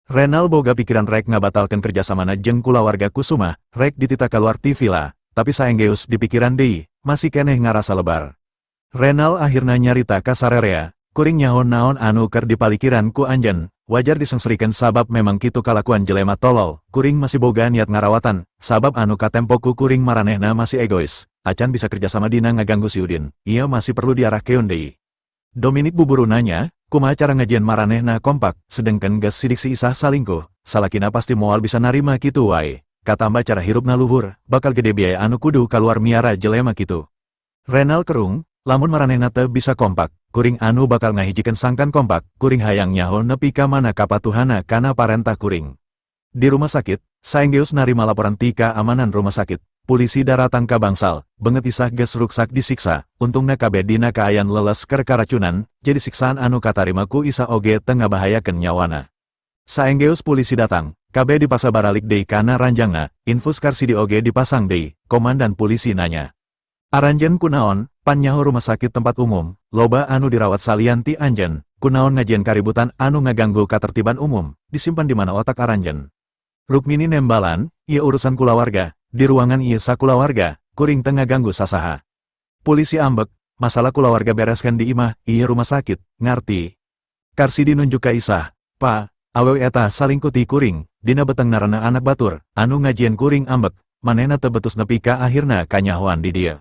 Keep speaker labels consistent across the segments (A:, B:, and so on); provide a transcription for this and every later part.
A: Renal boga pikiran rek ngabatalkan kerjasamana jeung kulawarga Kusuma, rek ditita keluar ti villa, tapi saenggeus di pikiran deui, masih keneh ngarasa lebar. Renal akhirna nyarita ka sararea, kuring nyaho naon anu keur dipalikiran ku anjeun, wajar disengserikan sabab memang kitu kalakuan jelema tolol, kuring masih boga niat ngarawatan, sabab anu katempoku kuring maranehna masih egois, acan bisa kerjasama dina ngaganggu si Udin, ia masih perlu diarahkeun deui. Dominic buburu nanya, kumaha cara ngajian maranehna kompak, sedengkeun geus sidik si Isah salingkuh, salakina pasti moal bisa narima kitu wae. Katamba cara hirupna luhur, bakal gede biaya anu kudu kaluar miara jelema kitu. Renal kerung, lamun maranehna teu bisa kompak, kuring anu bakal ngahijikeun sangkan kompak, kuring hayang nyaho nepi ka mana kapatuhana kana parentah kuring. Di rumah sakit, saenggeus narima laporan ti keamanan rumah sakit. Polisi daratang ka bangsal, beungeut Isah geus ruksak disiksa, untungna kabeh dina kaayan leles keur karacunan, jadi siksaan anu katarima ku Isah oge teu ngabahayakeun nyawana. Saenggeus polisi datang, kabeh dipaksa baralik deui kana ranjangna, infus karsidi oge dipasang deui, komandan polisi nanya. Aranjeun kunaon, pan nyaho rumah sakit tempat umum, loba anu dirawat salian ti anjeun, kunaon ngajian kaributan anu ngaganggu katertiban umum, disimpan di mana otak aranjeun. Rukmini nembalan, ieu urusan kulawarga. Di ruangan ieu sakulawarga, kuring teu ngaganggu sasaha. Polisi ambek, masalah kulawarga bereskan di imah, ieu rumah sakit, ngarti. Karsidi nunjuk ka Isah, "Pa, awewe eta salingkuh ti kuring, dina beteng narana anak batur, anu ngajian kuring ambek, manehna teu betus nepi ka akhirna kanyahoan di dieu."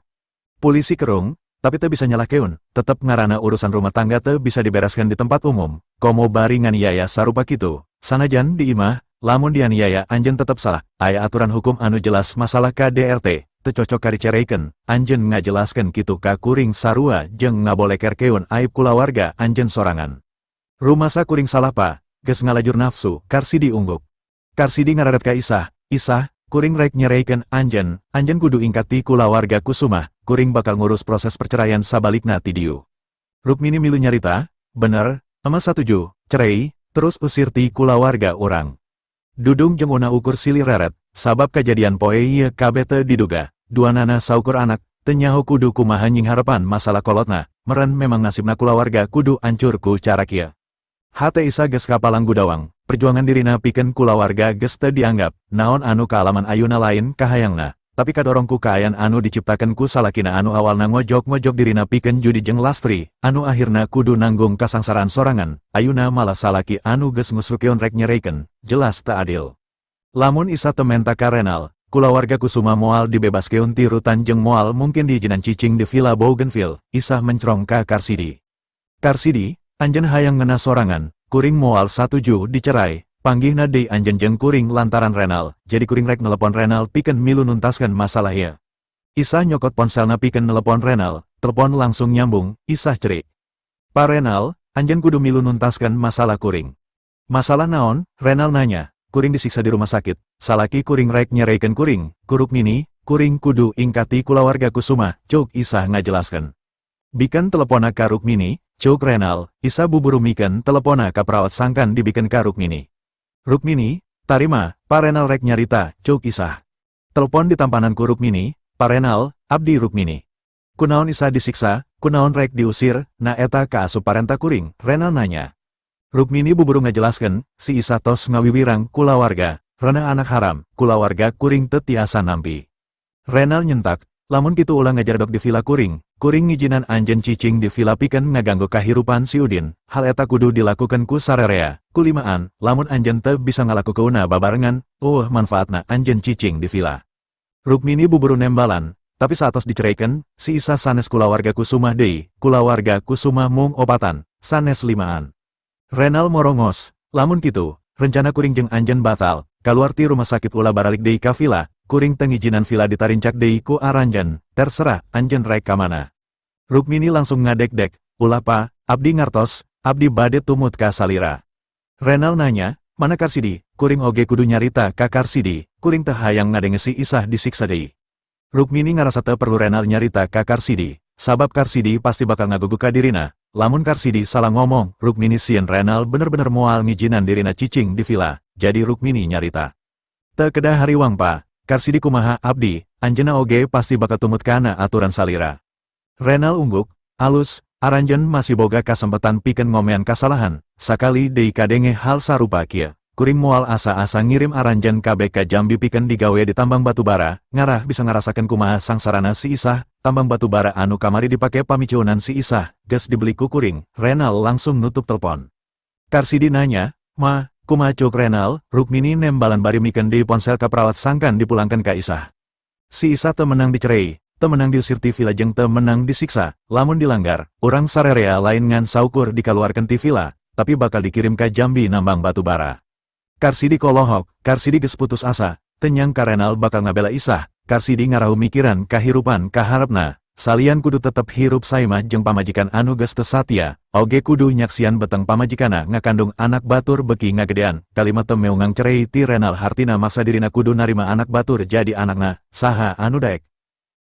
A: Polisi kerung, tapi teu bisa nyalahkeun, tetep ngarana urusan rumah tangga teu bisa dibereskan di tempat umum, komo bari nganiaya sarupa kitu, sanajan di imah. Lamun dianiaya anjeun tetep salah, aya aturan hukum anu jelas masalah KDRT, teu cocok karicereikeun, anjeun ngajelaskeun kitu ka kuring sarua jeung ngabolekerkeun aib kulawarga anjeun sorangan. Rumasa kuring salah pa, geus ngalajur nafsu, Karsidi ungguk. Karsidi ngararet ka Isah, "Isah, kuring rek nyereikeun anjeun kudu ingkat ti kulawarga Kusuma, kuring bakal ngurus proses perceraian sabalikna ti dieu." Rukmini milu nyarita, "Bener, emas satuju, cerai, terus usir ti kulawarga urang." Dudung jeung una ukur silih reret, sabab kejadian poe ieu kabeh teu diduga, duanana saukur anak, teu nyaho kudu kumaha nying harepan masalah kolotna, meren memang nasibna kulawarga kudu ancur ku cara kieu. Hate Isah geus kapalang gudawang, perjuangan dirina pikeun kulawarga geus teu dianggap, naon anu kaalaman ayuna lain kahayangna, tapi kadorong ku kaayaan anu diciptakeun ku salakina anu awalna ngojog-ngojog dirina pikeun judi jeung lastri, anu akhirna kudu nanggung kasangsaran sorangan, ayuna malah salaki anu geus ngusrukeun rek nyereikeun, jelas teu adil. Lamun Isah teu menta ka Renal, kulawarga Kusuma moal dibebaskeun ti rutan jeung moal mungkin diijinan cicing di Villa Bougainville, Isah mencrong ka Karsidi. "Karsidi, anjeun hayang ngeuna sorangan, kuring moal satuju dicerai." Panggihna deui anjeun jeung kuring lantaran Renal, jadi kuring rek nelepon Renal pikeun milu nuntaskeun masalah ieu. Isah nyokot ponselna pikeun nelepon Renal, telepon langsung nyambung, Isah cerik. "Pa Renal, anjeun kudu milu nuntaskeun masalah kuring." "Masalah naon?" Renal nanya. "Kuring disiksa di rumah sakit, salaki kuring rek nyereikeun kuring, ku Rukmini, kuring kudu ingkati kulawarga Kusuma," cuk Isah ngajelaskeun. Bikeun telepona ka Rukmini, cuk Renal, Isah buburu mikeun telepona ka perawat sangkan dibikeun ka Rukmini. "Rukmini, tarima, Pa Renal rek nyarita," cuk Isah. Telepon ditampanan ku Rukmini, "Pa Renal, abdi Rukmini. Kunaon Isah disiksa, kunaon rek diusir, na eta kaasup parenta kuring?" Renal nanya. Rukmini buburu ngajelaskeun, si Isah tos ngawiwirang kulawarga, rena anak haram, kulawarga kuring teu tiasa nampi. Renal nyentak, "Lamun kitu ulah ngajardok di villa kuring ngijinan anjeun cicing di villa pikeun ngaganggu kahirupan si Udin, hal eta kudu dilakukeun ku sararea, kulimaan, lamun anjeun teu bisa ngalakukeunna babarengan, manfaatna anjeun cicing di villa." Rukmini buburu nembalan, tapi satos dicereikeun, si Isah sanes kulawarga Kusuma deui, kulawarga Kusuma mung opatan, sanes limaan. Renal morongos, "Lamun kitu, rencana kuring jeung anjeun batal, kaluar ti rumah sakit ulah baralik deui ka villa, kuring teu ngijinan villa ditarincak deui ku aranjeun, terserah anjeun rek ka mana." Rukmini langsung ngadek-dek, "Ulah Pa, abdi ngartos, abdi bade tumut ka salira." Renal nanya, "Mana Karsidi?" Kuring oge kudu nyarita ka Karsidi, kuring teu hayang ngadenge si Isah disiksa deui. Rukmini ngarasa teu perlu Renal nyarita ka Karsidi, sabab Karsidi pasti bakal ngaguguk ka dirina. Lamun Karsidi salah ngomong, Rukmini sieun Renal bener-bener moal ngijinan dirina cicing di villa, jadi Rukmini nyarita. "Teu kedah hariwang Pa, Karsidi kumaha abdi, anjeunna oge pasti bakal tumut kana aturan salira." Renal ungguk, "Alus, aranjeun masih boga kasempatan pikeun ngomean kasalahan, sakali deui kadenge hal sarupa kieu. kuring moal asa-asa ngirim aranjen KBK Jambi pikeun digawe di tambang batubara, ngarah bisa ngarasakeun kumaha sangsarana si Isah, tambang batubara anu kamari dipake pamicuunan si Isah, geus dibeli ku kuring. Renal langsung nutup telepon. Karsidi nanya, "Ma, kumaha cuk Renal?" Rukmini nembalan bari mikeun di ponsel ka perawat sangkan dipulangkan ka Isah. Si Isah teu meunang dicerai, teu meunang diusir ti vila jeung teu meunang disiksa, lamun dilanggar, urang sarerea lain ngan saukur dikaluarkeun ti vila, tapi bakal dikirim ka Jambi nambang batubara. Karsidi kolohok, Karsidi geus putus asa, teu nyangka Renal bakal ngabela Isah. Karsidi ngarahu mikiran kahirupan kaharepna, salian kudu tetep hirup saimah jeung pamajikan anu geus teu satia, oge kudu nyaksian beteng pamajikana ngakandung anak batur beki ngagedean. Kalimat teu meungang cerai ti Renal hartina maksa dirina kudu narima anak batur jadi anakna, saha anu daek.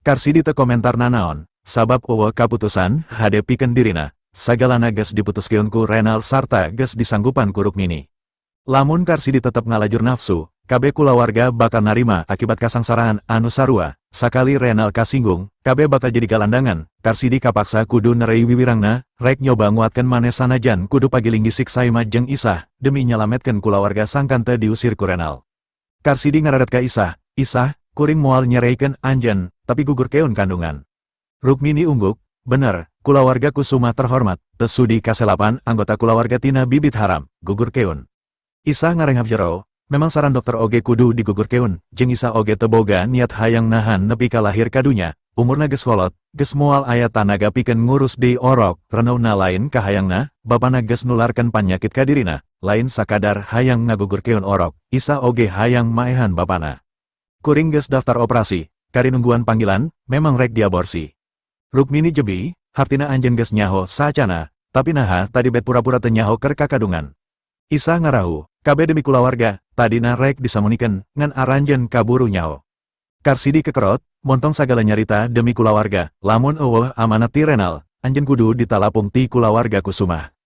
A: Karsidi teu komentar nanaon, sabab eueuh kaputusan hade pikeun dirina, sagalana geus diputuskeun ku Renal sarta geus disanggupan ku Rukmini. Lamun Karsidi tetep ngalajur nafsu, kabeh kulawarga bakal narima akibat kasangsaraan anu sarua. Sakali Renal kasinggung, kabeh bakal jadi galandangan. Karsidi kapaksa kudu nerei wiwirangna, rek nyoba nguatkeun maneh sanajan kudu pagiling gisik Saimah jeung Isah, demi nyalametkeun kulawarga sangkan teu diusir ku Renal. Karsidi ngaradat ka Isah, "Isah, kuring moal nyereikeun anjeun, tapi gugur keun kandungan." Rukmini ungguk, "Bener, kulawarga Kusuma terhormat, teu sudi kaselapan anggota kulawarga tina bibit haram, gugur keun." Isah ngarenghap jero, memang saran dokter oge kudu digugur keun, jeung Isah oge teu boga niat hayang nahan nepi ka lahir kadunya, umurna geus kolot, geus moal aya tanaga pikeun ngurus deui orok, renauna lain kahayangna, bapana geus nularkeun panyakit ka dirina, lain sakadar hayang ngagugur keun orok, Isah oge hayang maehan bapana. Kuring geus daftar operasi, kari nungguan panggilan, memang rek diaborsi. Rukmini jebi, hartina anjeun geus nyaho saacana, tapi naha tadi bet pura-pura teu nyaho keur kakadungan. Isah ngarahu, kabeh demi kulawarga, tadina rek disamunikeun, ngan aranjeun kaburu nyaho. Karsidi kekerot, montong sagala nyarita demi kulawarga, lamun eueuh amanat ti Renal, anjeun kudu ditalapung ti kulawarga Kusuma.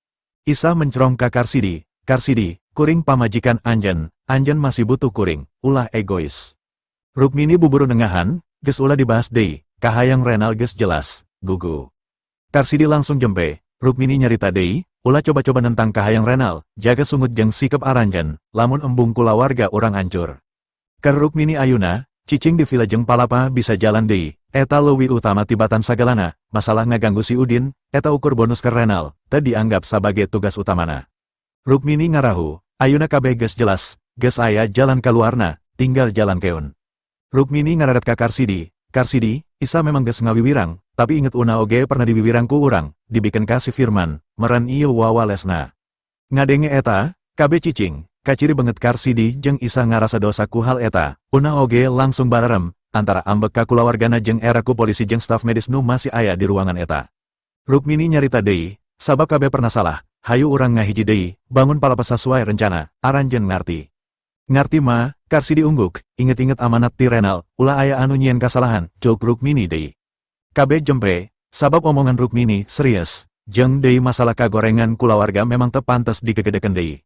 A: Isah mencrong ka Karsidi, "Karsidi, kuring pamajikan anjeun masih butuh kuring, ulah egois." Rukmini buburu nengahan, geus ulah dibahas deui, kahayang Renal geus jelas, gugu. Karsidi langsung jempe, Rukmini nyarita deui, ulah coba-coba nentang kahayang Renal, jaga sungut jeung sikep aranjeun, lamun embung kulawarga urang ancur. Keur Rukmini ayuna, cicing di vila jeung palapa bisa jalan deui, eta leuwih utama tibatan sagalana, masalah ngaganggu si Udin, eta ukur bonus ke Renal, teu dianggap sabagai tugas utamana. Rukmini ngarahu, ayuna kabeh geus jelas, geus aya jalan kaluarna, tinggal jalan keun. Rukmini ngaradat ka Karsidi, "Karsidi, Isah memang geus ngawiwirang, tapi inget una oge pernah diwiwirang ku urang, dibikin kasih Firman, meren ieu wawalesna." Ngadenge eta, kabeh cicing, kaciri banget Karsidi jeung Isah ngarasa dosa ku hal eta, una oge langsung bararem, antara ambek ka kulawargana jeung era ku polisi jeung staf medis nu masih aya di ruangan eta. Rukmini nyarita deui, sabab kabeh pernah salah, hayu urang ngahiji deui, bangun palapa sesuai rencana, aranjeun ngarti. "Ngarti mah," Karsidi ungguk, "inget-inget amanat ti Renal, ulah aya anu nyieun kasalahan," cuk Rukmini deui. Kabeh jempe, sabab omongan Rukmini serius, jeung deui masalah kagorengan kulawarga memang teu pantes digegedekeun deui.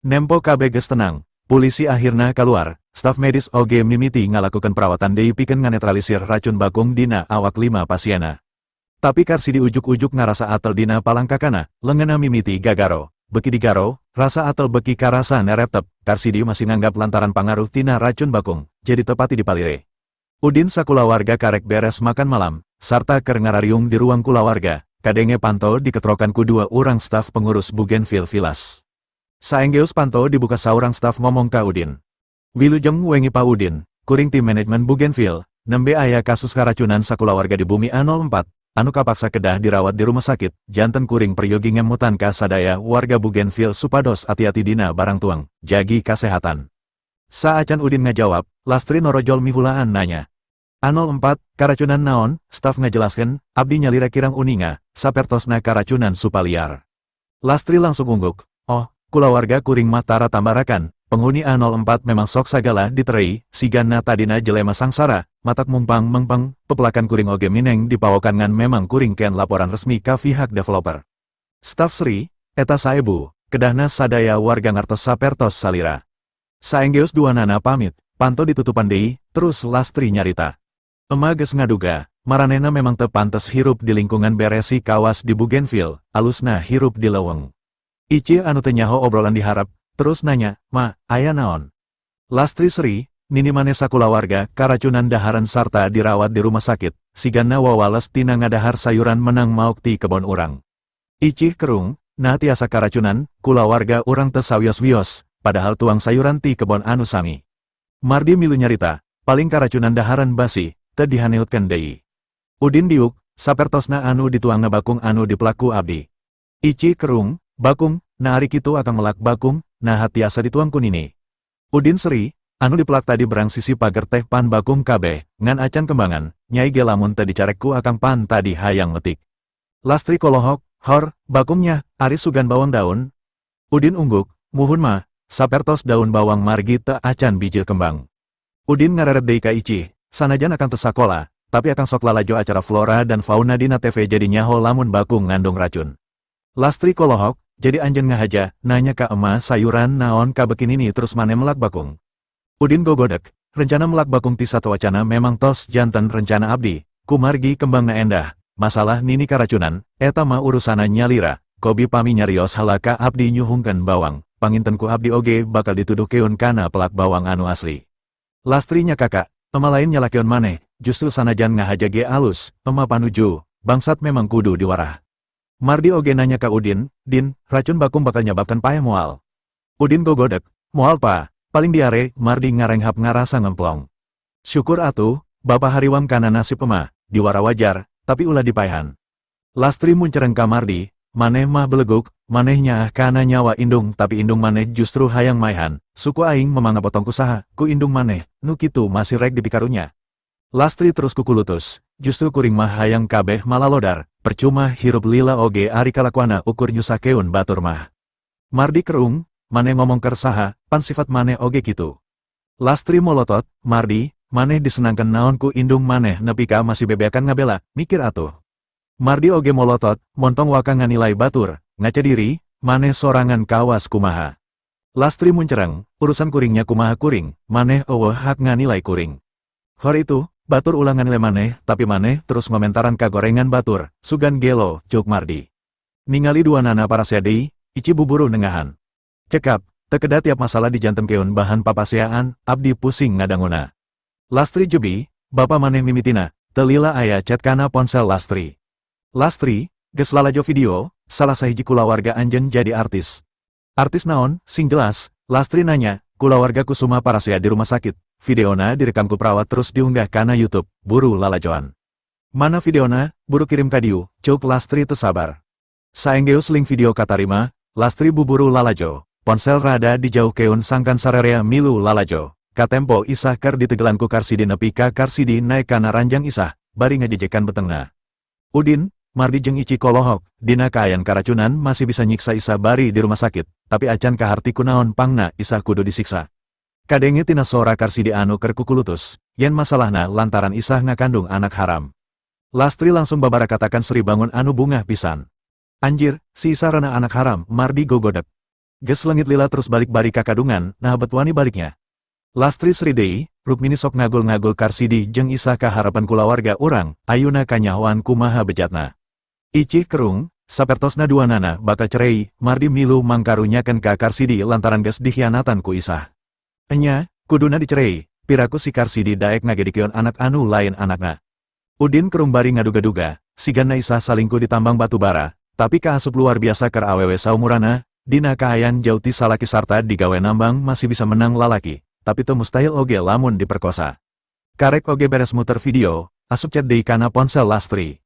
A: Nempo kabeh geus tenang, polisi akhirna kaluar, staf medis oge mimiti ngalakukeun perawatan deui pikeun nganetralisir racun bakung dina awak 5 pasiena. Tapi Karsidi ujuk-ujuk ngarasa atel dina palangkakana, leungeunna mimiti gagaro. Beki digaro, rasa atel beki karasa nereptep, Karsidi masih nganggap lantaran pangaruh tina racun bakung, jadi tepati dipalire. Udin sakulawarga karek beres makan malam, sarta keur ngarariung di ruang kulawarga, kadenge panto diketrokan ku dua urang staf pengurus Bougainville Villas. Saenggeus panto dibuka saurang staf ngomong ka Udin. "Wilujeng wengi Pa Udin, kuring tim manajemen Bougainville, nembe aya kasus karacunan sakulawarga di Bumi A04, anu kapaksa kedah dirawat di rumah sakit, janten kuring peryogi ngemutan ka sadaya warga Bougainville supados hati-hati dina barang tuang, jagi kasehatan." Saacan Udin ngajawab, Lastri norojol mihulaan nanya. "A04, karacunan naon?" Staf ngajelaskeun, "Abdi nyalira kirang uninga, sapertosna karacunan supaliar." Lastri langsung ungguk, "Oh, kulawarga kuring mah tara tambarakan, penghuni A04 memang sok sagala diterei, sigana tadina jelema sangsara, matak mumpang-mengpang, pepelakan kuring oge mineng dipawokan ngan memang kuring ken laporan resmi ka pihak developer." Staf Sri, "Eta saebu, kedahna sadaya warga ngartos sapertos salira." Saenggeus duanana pamit, panto ditutupan deui, terus Lastri nyarita. "Ema geus ngaduga, maranehna memang teu pantes hirup di lingkungan beresi kawas di Bougainville, alusna hirup di leuweung. Ieu anu teu nyaho obrolan diharap, terus nanya, "Ma, aya naon?" Lastri Sri, nini maneh sakulawarga karacunan daharan sarta dirawat di rumah sakit, siganna wawales tina ngadahar sayuran menang mauk ti kebon urang. Icih kerung, nah tiasa karacunan, kulawarga urang teu sawios-wios, padahal tuang sayuran ti kebon anu sami. Mardi milu nyarita, paling karacunan daharan basi, teu dihaneutkeun deui. Udin diuk, sapertosna anu dituangna bakung anu dipelaku abdi. Icih kerung, bakung, nah ari kitu akang melak bakung, nah tiasa dituang ku nini. Udin Sri, anu dipelak tadi berang sisi pager teh pan bakung kabeh, ngan acan kembangan, nyai ge lamun teu dicarekku akang pan tadi hayang metik. Lastri kolohok, "Hor, bakungnya, ari sugan bawang daun?" Udin ungguk, "Muhun mah, sapertos daun bawang margi teu acan bijil kembang." Udin ngareret deui ka Icih, sanajan akang teu sakola, tapi akang sok lalajo acara flora dan fauna dina TV jadi nyaho lamun bakung ngandung racun. Lastri kolohok, "Jadi anjeun ngahaja, nanya ka ema sayuran naon ka bekinini terus mane melak bakung." Udin gogodek, rencana melak bakung ti satewacana memang tos janten rencana abdi, kumargi kembangna endah, masalah nini karacunan, eta mah urusana nyalira, kobi pami nyarios halaka abdi nyuhungkeun bawang, pangintenku abdi oge bakal dituduh keun kana pelak bawang anu asli. Lastri nya kakak, ema lain nyalakeun maneh, justru sanajan ngahaja ge alus, ema panuju, bangsat memang kudu diwarah. Mardi oge nanya ka Udin, "Din, racun bakung bakal nyababkeun pae moal?" Udin gogodek, "Moal pa, paling diare." Mardi ngarenghap ngarasa ngemplong. "Syukur atuh, bapa hariwam kana nasib ema, diwara wajar, tapi ulah dipaehan." Lastri muncereng ka Mardi, "Maneh mah beleguk, manehnya kana nyawa indung tapi indung maneh justru hayang maehan, suku aing memangga potong kusaha, ku indung maneh, nu kitu masih rek dipikarunya." Lastri terus kukulutus, "Justru kuring mah hayang kabeh malalodar, percuma hirup lila oge ari kalakuana ukur nyusakeun batur mah." Mardi kerung, "Maneh ngomong keur saha, pan sifat maneh oge kitu." Lastri molotot, "Mardi, maneh disenangkeun naon ku indung maneh nepi ka masih bebeakan ngabela, mikir atuh." Mardi oge molotot, "Montong waka nganilai batur, ngaca diri, maneh sorangan kawas kumaha." Lastri muncereng, "Urusan kuringnya kumaha kuring, maneh eueuh hak nganilai kuring." Hor itu, batur ulang nganilai maneh, tapi maneh terus ngomentaran ka gorengan batur, sugan gelo, cuk Mardi. Ningali duanana parasea deui, Icih buburu nengahan. "Cekap, teu kedah tiap masalah dijantemkeun bahan papaseaan, abdi pusing ngadanguna." Lastri jebi, "Bapa maneh mimitina, teu lila aya chat kana ponsel Lastri." "Lastri, geus lalajo video, salah sahiji kulawarga anjeun jadi artis." "Artis naon, sing jelas?" Lastri nanya, "Kulawarga Kusuma parasea di rumah sakit. Videona direkam ku perawat terus diunggah kana YouTube, buru lalajoan." "Mana videona, buru kirim ka diu," cuk Lastri teu sabar. Saenggeus link video katarima, Lastri buburu lalajo, ponsel rada dijauhkeun sangkan sarerea milu lalajo. Katempo Isah keur ditegelan ku Karsidi nepi ka Karsidi naek kana ranjang Isah, bari ngajejekan betengna. Udin, Mardi jeung Icih kolohok, dina kaayan karacunan masih bisa nyiksa Isah bari di rumah sakit, tapi acan kaharti kunaon pangna Isah kudu disiksa. Kadenge tina sora Karsidi anu keur kukulutus, yen masalahna lantaran Isah ngakandung anak haram. Lastri langsung babara katakan Sri bangun anu bungah pisan. "Anjir, si Isah rana anak haram." Mardi gogodek. Geus leungit lila terus balik bari ka kadungan, nah betuani baliknya. Lastri Sri deui, Rukmini sok ngagul-ngagul Karsidi jeung Isah ka harapan kulawarga urang, ayuna kanyahoan kumaha bejatna. Icih kerung, sapertosna duanana bakal cerei, Mardi milu mangkarunyakeun ka Karsidi lantaran geus dikhianatan ku Isah. "Enya, kuduna dicerei, piraku si Karsidi daek ngagedikeun anak anu lain anakna." Udin kerung bari ngaduga-duga, siganna Isah salingkuh di tambang batu bara, tapi kaasup luar biasa keur awewe saumurana, dina kaayan jauh ti salaki sarta digawe nambang masih bisa menang lalaki, tapi teu mustahil oge lamun diperkosa. Karek oge beres muter video, asup chat deui kana ponsel Lastri.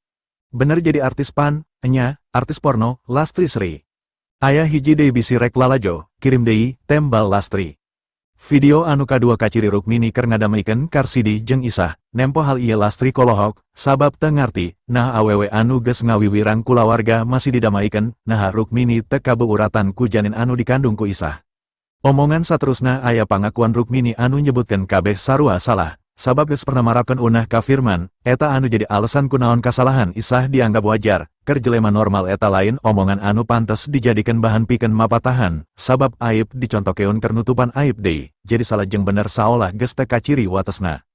A: "Bener jadi artis pan, enya, artis porno, Lastri Sri. Aya hiji deui bisi rek lalajo, kirim deui, tembal Lastri." Video anu kadua kaciri Rukmini keur ngadamikeun Karsidi jeung Isah, nempo hal ieu Lastri kolohok, sabab teu ngarti, nah awewe anu geus ngawiwirang kulawarga masih didamaikeun, nah Rukmini teu kabeuuratan ku janin anu dikandung ku Isah. Omongan saterusna aya pangakuan Rukmini anu nyebutkeun kabeh sarua salah, sabab geus pernah marapkeun unah ka Firman, eta anu jadi alasan kunaon kasalahan Isah dianggap wajar, keur jelema normal eta lain omongan anu pantes dijadikeun bahan pikeun mapatahan, sabab aib dicontokeun keur nutupan aib deui, jadi salajeng bener saolah geus teu kaciri watesna.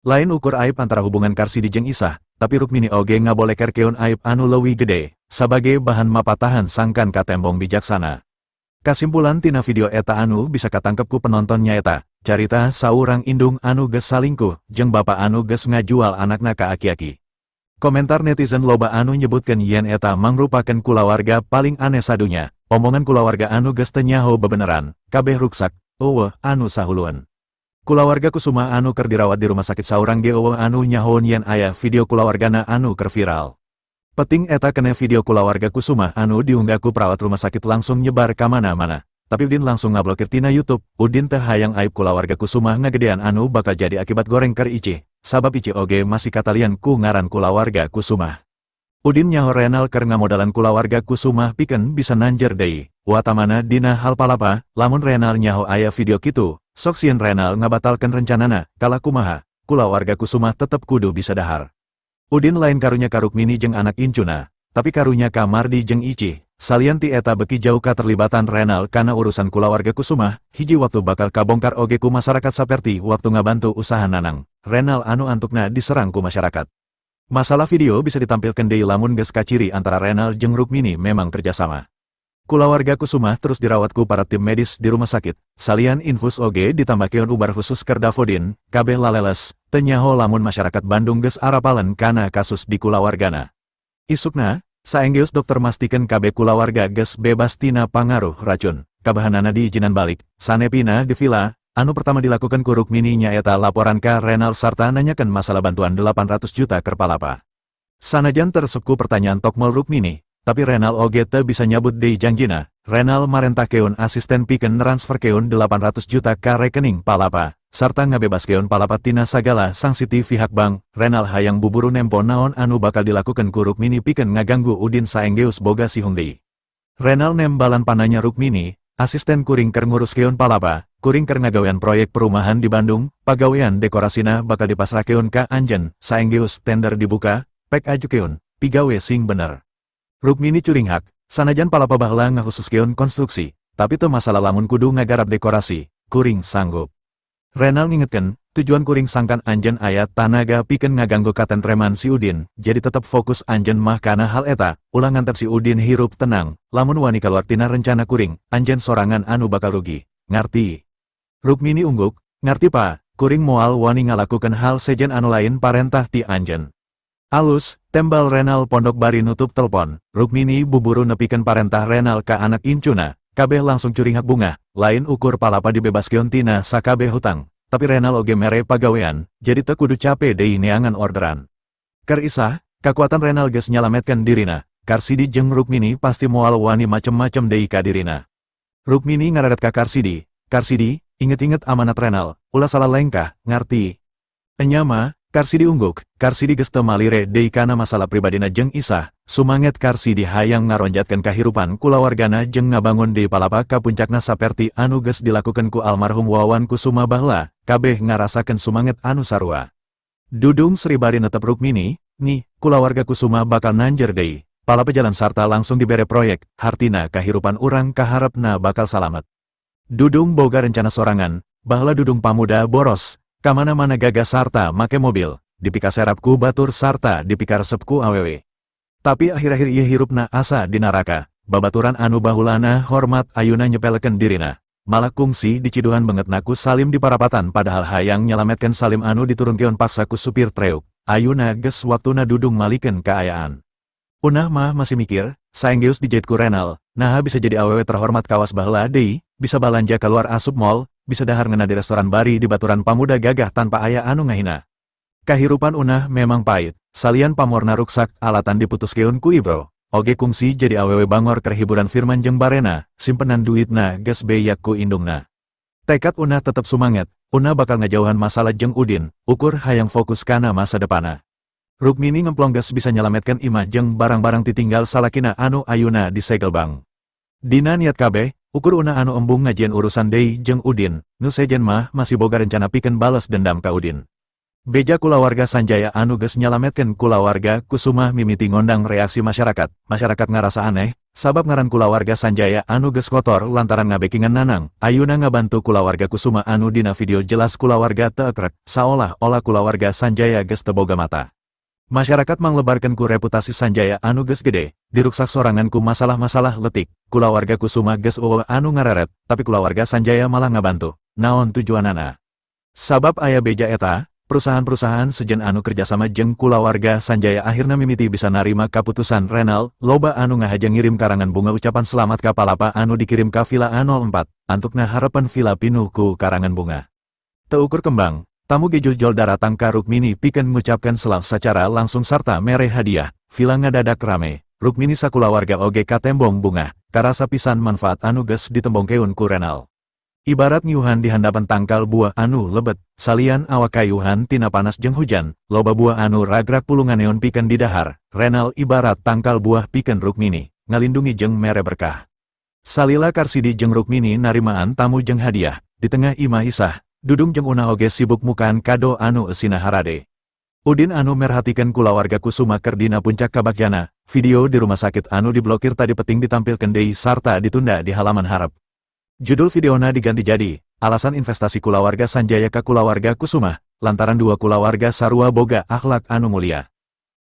A: Lain ukur aib antara hubungan Karsidi jeung Isah, tapi Rukmini oge ngabolekerkeun aib anu leuwih gede, sabage bahan mapatahan sangkan katembong bijaksana. Kasimpulan tina video eta anu bisa katangkep ku penontonnya eta, carita saurang indung anu geus salingkuh, jeung bapa anu geus ngajual anakna ka aki-aki. Komentar netizen loba anu nyebutkeun yen eta mangrupakeun kulawarga paling aneh sadunya, omongan kulawarga anu geus teu nyaho bebeneran, kabeh ruksak, eueuh anu sahuluan. Kulawarga Kusuma anu keur dirawat di rumah sakit saurang ge eueuh anu nyahoon yen aya video kulawargana anu keur viral. Peting eta kene video kulawarga Kusuma anu diunggah ku perawat rumah sakit langsung nyebar ka mana-mana. Tapi Udin langsung ngablokir tina YouTube. Udin teh hayang aib kulawarga Kusuma ngagedean anu bakal jadi akibat goreng keur Ici. Sabab Ici oge masih katalian ku ngaran kulawarga Kusuma. Udin nyaho Renal keur ngamodalan kulawarga Kusuma pikeun bisa nanjer deui. Watamana dina hal palapa, lamun Renal nyaho aya video kitu, sok sieun Renal ngabatalkeun rencanana, kala kumaha, kulawarga Kusuma tetep kudu bisa dahar. Udin lain karunya ka Rukmini jeung anak incuna, tapi karunya ka Mardi jeung Ici. Salian ti eta beki jauh katerlibatan Renal kana urusan kulawarga Kusuma, hiji waktu bakal kabongkar oge ku masyarakat saperti waktu ngabantu usaha nanang. Renal anu antukna diserang ku masyarakat. Masalah video bisa ditampilkan deui lamun geus kaciri antara Renal jeung Rukmini memang kerjasama. Kulawarga Kusuma terus dirawat ku para tim medis di rumah sakit. Salian infus oge ditambakeun ubar khusus keur Davodin, kabeh laleles, teu nyaho lamun masyarakat Bandung geus arapalen kana kasus di kulawargana. Isukna, saenggeus dokter mastikeun kabeh kulawarga geus bebas tina pangaruh racun. Kabahanana diijinan balik, sanepina di villa, anu pertama dilakukan ku Rukmini nyaeta laporan ka Renal sarta nanyakeun masalah bantuan 800 juta keur palapa. Sanajan tersebku pertanyaan tokmol Rukmini, tapi Renal oge teu bisa nyabut deui janjina. Renal marentakeun asisten pikeun transferkeun 800 juta ka rekening palapa, sarta ngabebaskeun palapa tina sagala sanksi ti pihak bank. Renal hayang buburu nempo naon anu bakal dilakukan ku Rukmini pikeun ngaganggu Udin saenggeus boga sihung deui. Renal nembalan pananya Rukmini, asisten kuring keur nguruskeun palapa, kuring keur ngagawean proyek perumahan di Bandung, pagawean dekorasina bakal dipasrahkeun ka Anjen, saenggeus tender dibuka, pek ajukeun, pigawe sing bener. Rukmini curing hak, sanajan palapa baheula ngakhususkeun konstruksi, tapi teu masalah lamun kudu ngagarap dekorasi, kuring sanggup. Renal ngingetkeun, tujuan kuring sangkan Anjen aya tanaga pikeun ngaganggu katentreman si Udin, jadi tetep fokus Anjen mah kana hal eta, ulah ngantep si Udin hirup tenang, lamun wani kaluar tina rencana kuring, Anjen sorangan anu bakal rugi, ngarti. Rukmini ungguk, ngarti pa, kuring moal wani ngalakukeun hal sejen anu lain parentah ti Anjen. Alus, tembal Renal pondok bari nutup telepon. Rukmini buburu nepikeun parentah Renal ka anak incuna, kabeh langsung curing hak bunga, lain ukur palapa dibebaskeun tina sakabeh hutang. Tapi Renal oge mere pagawean, jadi teu kudu cape deui neangan orderan. Keur isah, kakuatan Renal geus nyalametkeun dirina, Karsidi jeung Rukmini pasti moal wani macem-macem deui ka dirina. Rukmini ngararet ka Karsidi, "Karsidi, inget-inget amanat Renal, ulah salah lengkah, ngarti?" Enya mah, Karsidi ungguk, Karsidi geus teu malire deui kana masalah pribadina jeung Isah, sumanget Karsidi hayang ngaronjatkeun kahirupan kulawargana jeung ngabangun deui palapa ka puncakna saperti anu geus dilakukeun ku almarhum Wawan Kusuma baheula, kabeh ngarasakeun sumanget anu sarua. Dudung Sri bari netep Rukmini, "Nih, kulawarga Kusuma bakal nanjer deui, palapa jalan sarta langsung dibere proyek, hartina kahirupan urang kaharepna bakal salamet." Dudung boga rencana sorangan, baheula Dudung pamuda boros, kamana-mana gagah sarta make mobil, dipika serapku batur sarta dipika resepku awewe. Tapi akhir-akhir ieu hirupna asa di neraka, babaturan anu bahulana hormat ayuna nyepelekeun dirina. Malah kungsi diciduhan bangetna ku Salim di parapatan padahal hayang nyalametkeun Salim anu diturunkeun paksa ku supir treuk. Ayuna geus waktuna Dudung malikeun kaayaan. Unah mah masih mikir, saenggeus dijait ku Renal, nah bisa jadi awewe terhormat kawas baheula deui, bisa balanja keluar asup mall, bisa dahar ngena di restoran bari di baturan pamuda gagah tanpa aya anu ngahina. Kahirupan Unah memang pahit, salian pamorna ruksak alatan diputuskeun ku Ibro. Oge kungsi jadi awewe bangor keur hiburan Firman jeung Barena, simpenan duitna geus beyak ku indungna. Tekad Unah tetep sumanget, Unah bakal ngajauhan masalah jeung Udin, ukur hayang fokus kana masa depana. Rukmini ngemplong geus bisa nyalametkeun imah jeung barang-barang titinggal salakina anu ayuna disegel bank. Dina niat kabeh, ukur Unah anu embung ngajieun urusan deui jeung Udin, nu sejen mah masih boga rencana pikeun bales dendam ka Udin. Beja kulawarga Sanjaya anu geus nyalametkeun kulawarga Kusuma mimiti ngondang reaksi masyarakat. Masyarakat ngarasa aneh, sabab ngaran kulawarga Sanjaya anu geus kotor lantaran ngabekingan nanang. Ayuna ngabantu kulawarga Kusuma anu dina video jelas kulawarga teu ekrek, saolah-olah kulawarga Sanjaya geus teu boga mata. Masyarakat manglebarkan ku reputasi Sanjaya anu geus gede, diruksak sorangan ku masalah-masalah letik, kulawarga Kusuma geus anu ngareret, tapi kulawarga Sanjaya malah ngabantu. Naon tujuanana? Sabab aya beja eta, perusahaan-perusahaan sejen anu kerjasama jeung kulawarga Sanjaya akhirna mimiti bisa narima kaputusan Renal, loba anu ngahaja ngirim karangan bunga ucapan selamat ka palapa anu dikirim ka Villa A04, antukna harapan Villa pinuh ku karangan bunga. Teukur kembang, tamu gejul datang ka Rukmini pikeun ngucapkan selamat secara langsung sarta mere hadiah, Villa ngadadak rame, Rukmini sakulawarga oge katembong bunga, karasa pisan manfaat anu geus ditembongkeun ku Renal. Ibarat nyuhan di handapan tangkal buah anu lebet, salian awak kayuhan tina panas jeung hujan, loba buah anu ragrak pulunganeon pikeun di dahar, Renal ibarat tangkal buah pikeun Rukmini, ngalindungi jeung mere berkah. Salila Karsidi jeung Rukmini narimaan tamu jeung hadiah, di tengah imah isah, Dudung jeung Una oge sibuk mukaan kado anu eusina harade. Udin anu merhatikeun kulawarga Kusuma keur dina puncak kabagyana, video di rumah sakit anu diblokir tadi peting ditampilkeun deui sarta ditunda di halaman harap. Judul videona diganti jadi, alasan investasi kulawarga Sanjaya ka kulawarga Kusuma, lantaran dua kulawarga sarua boga akhlak anu mulia.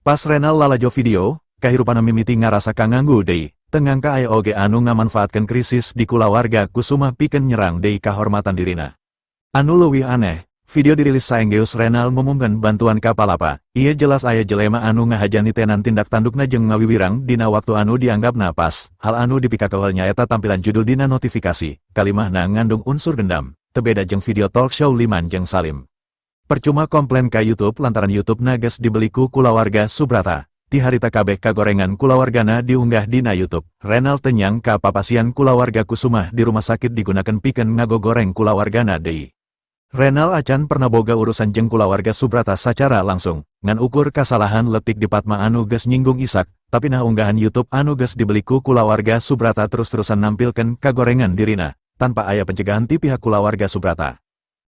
A: Pas Renal lalajo video, kahirupana mimiti ngarasa kanganggu deui, tengangka aya oge anu ngamanfaatkeun krisis di kulawarga Kusuma pikeun nyerang deui kahormatan dirina. Anu leuwih aneh, video dirilis saenggeus Renal ngumumkeun bantuan ka palapa, ieu jelas aya jelema anu ngahajani tenan tindak tandukna jeung ngawiwirang dina waktu anu dianggapna pas. Hal anu dipikakeul nyaeta tampilan judul dina notifikasi, kalimahna ngandung unsur dendam, teu beda jeung video talk show Liman jeung Salim. Percuma komplain ka YouTube lantaran YouTube-na geus dibeli ku kulawarga Subrata. Ti harita kabeh kagorengan kulawargana diunggah dina YouTube. Renal tenyang ka papasian kulawarga Kusuma di rumah sakit digunakeun pikeun ngagogoreng kulawargana deui. Renal acan pernah boga urusan jeung kulawarga Subrata sacara langsung, ngan ukur kasalahan letik di Patma anu geus nyinggung Isak, tapi nah unggahan YouTube anu geus dibeli ku kulawarga Subrata terus-terusan nampilkeun kagorengan dirina, tanpa aya pencegahan ti pihak kulawarga Subrata.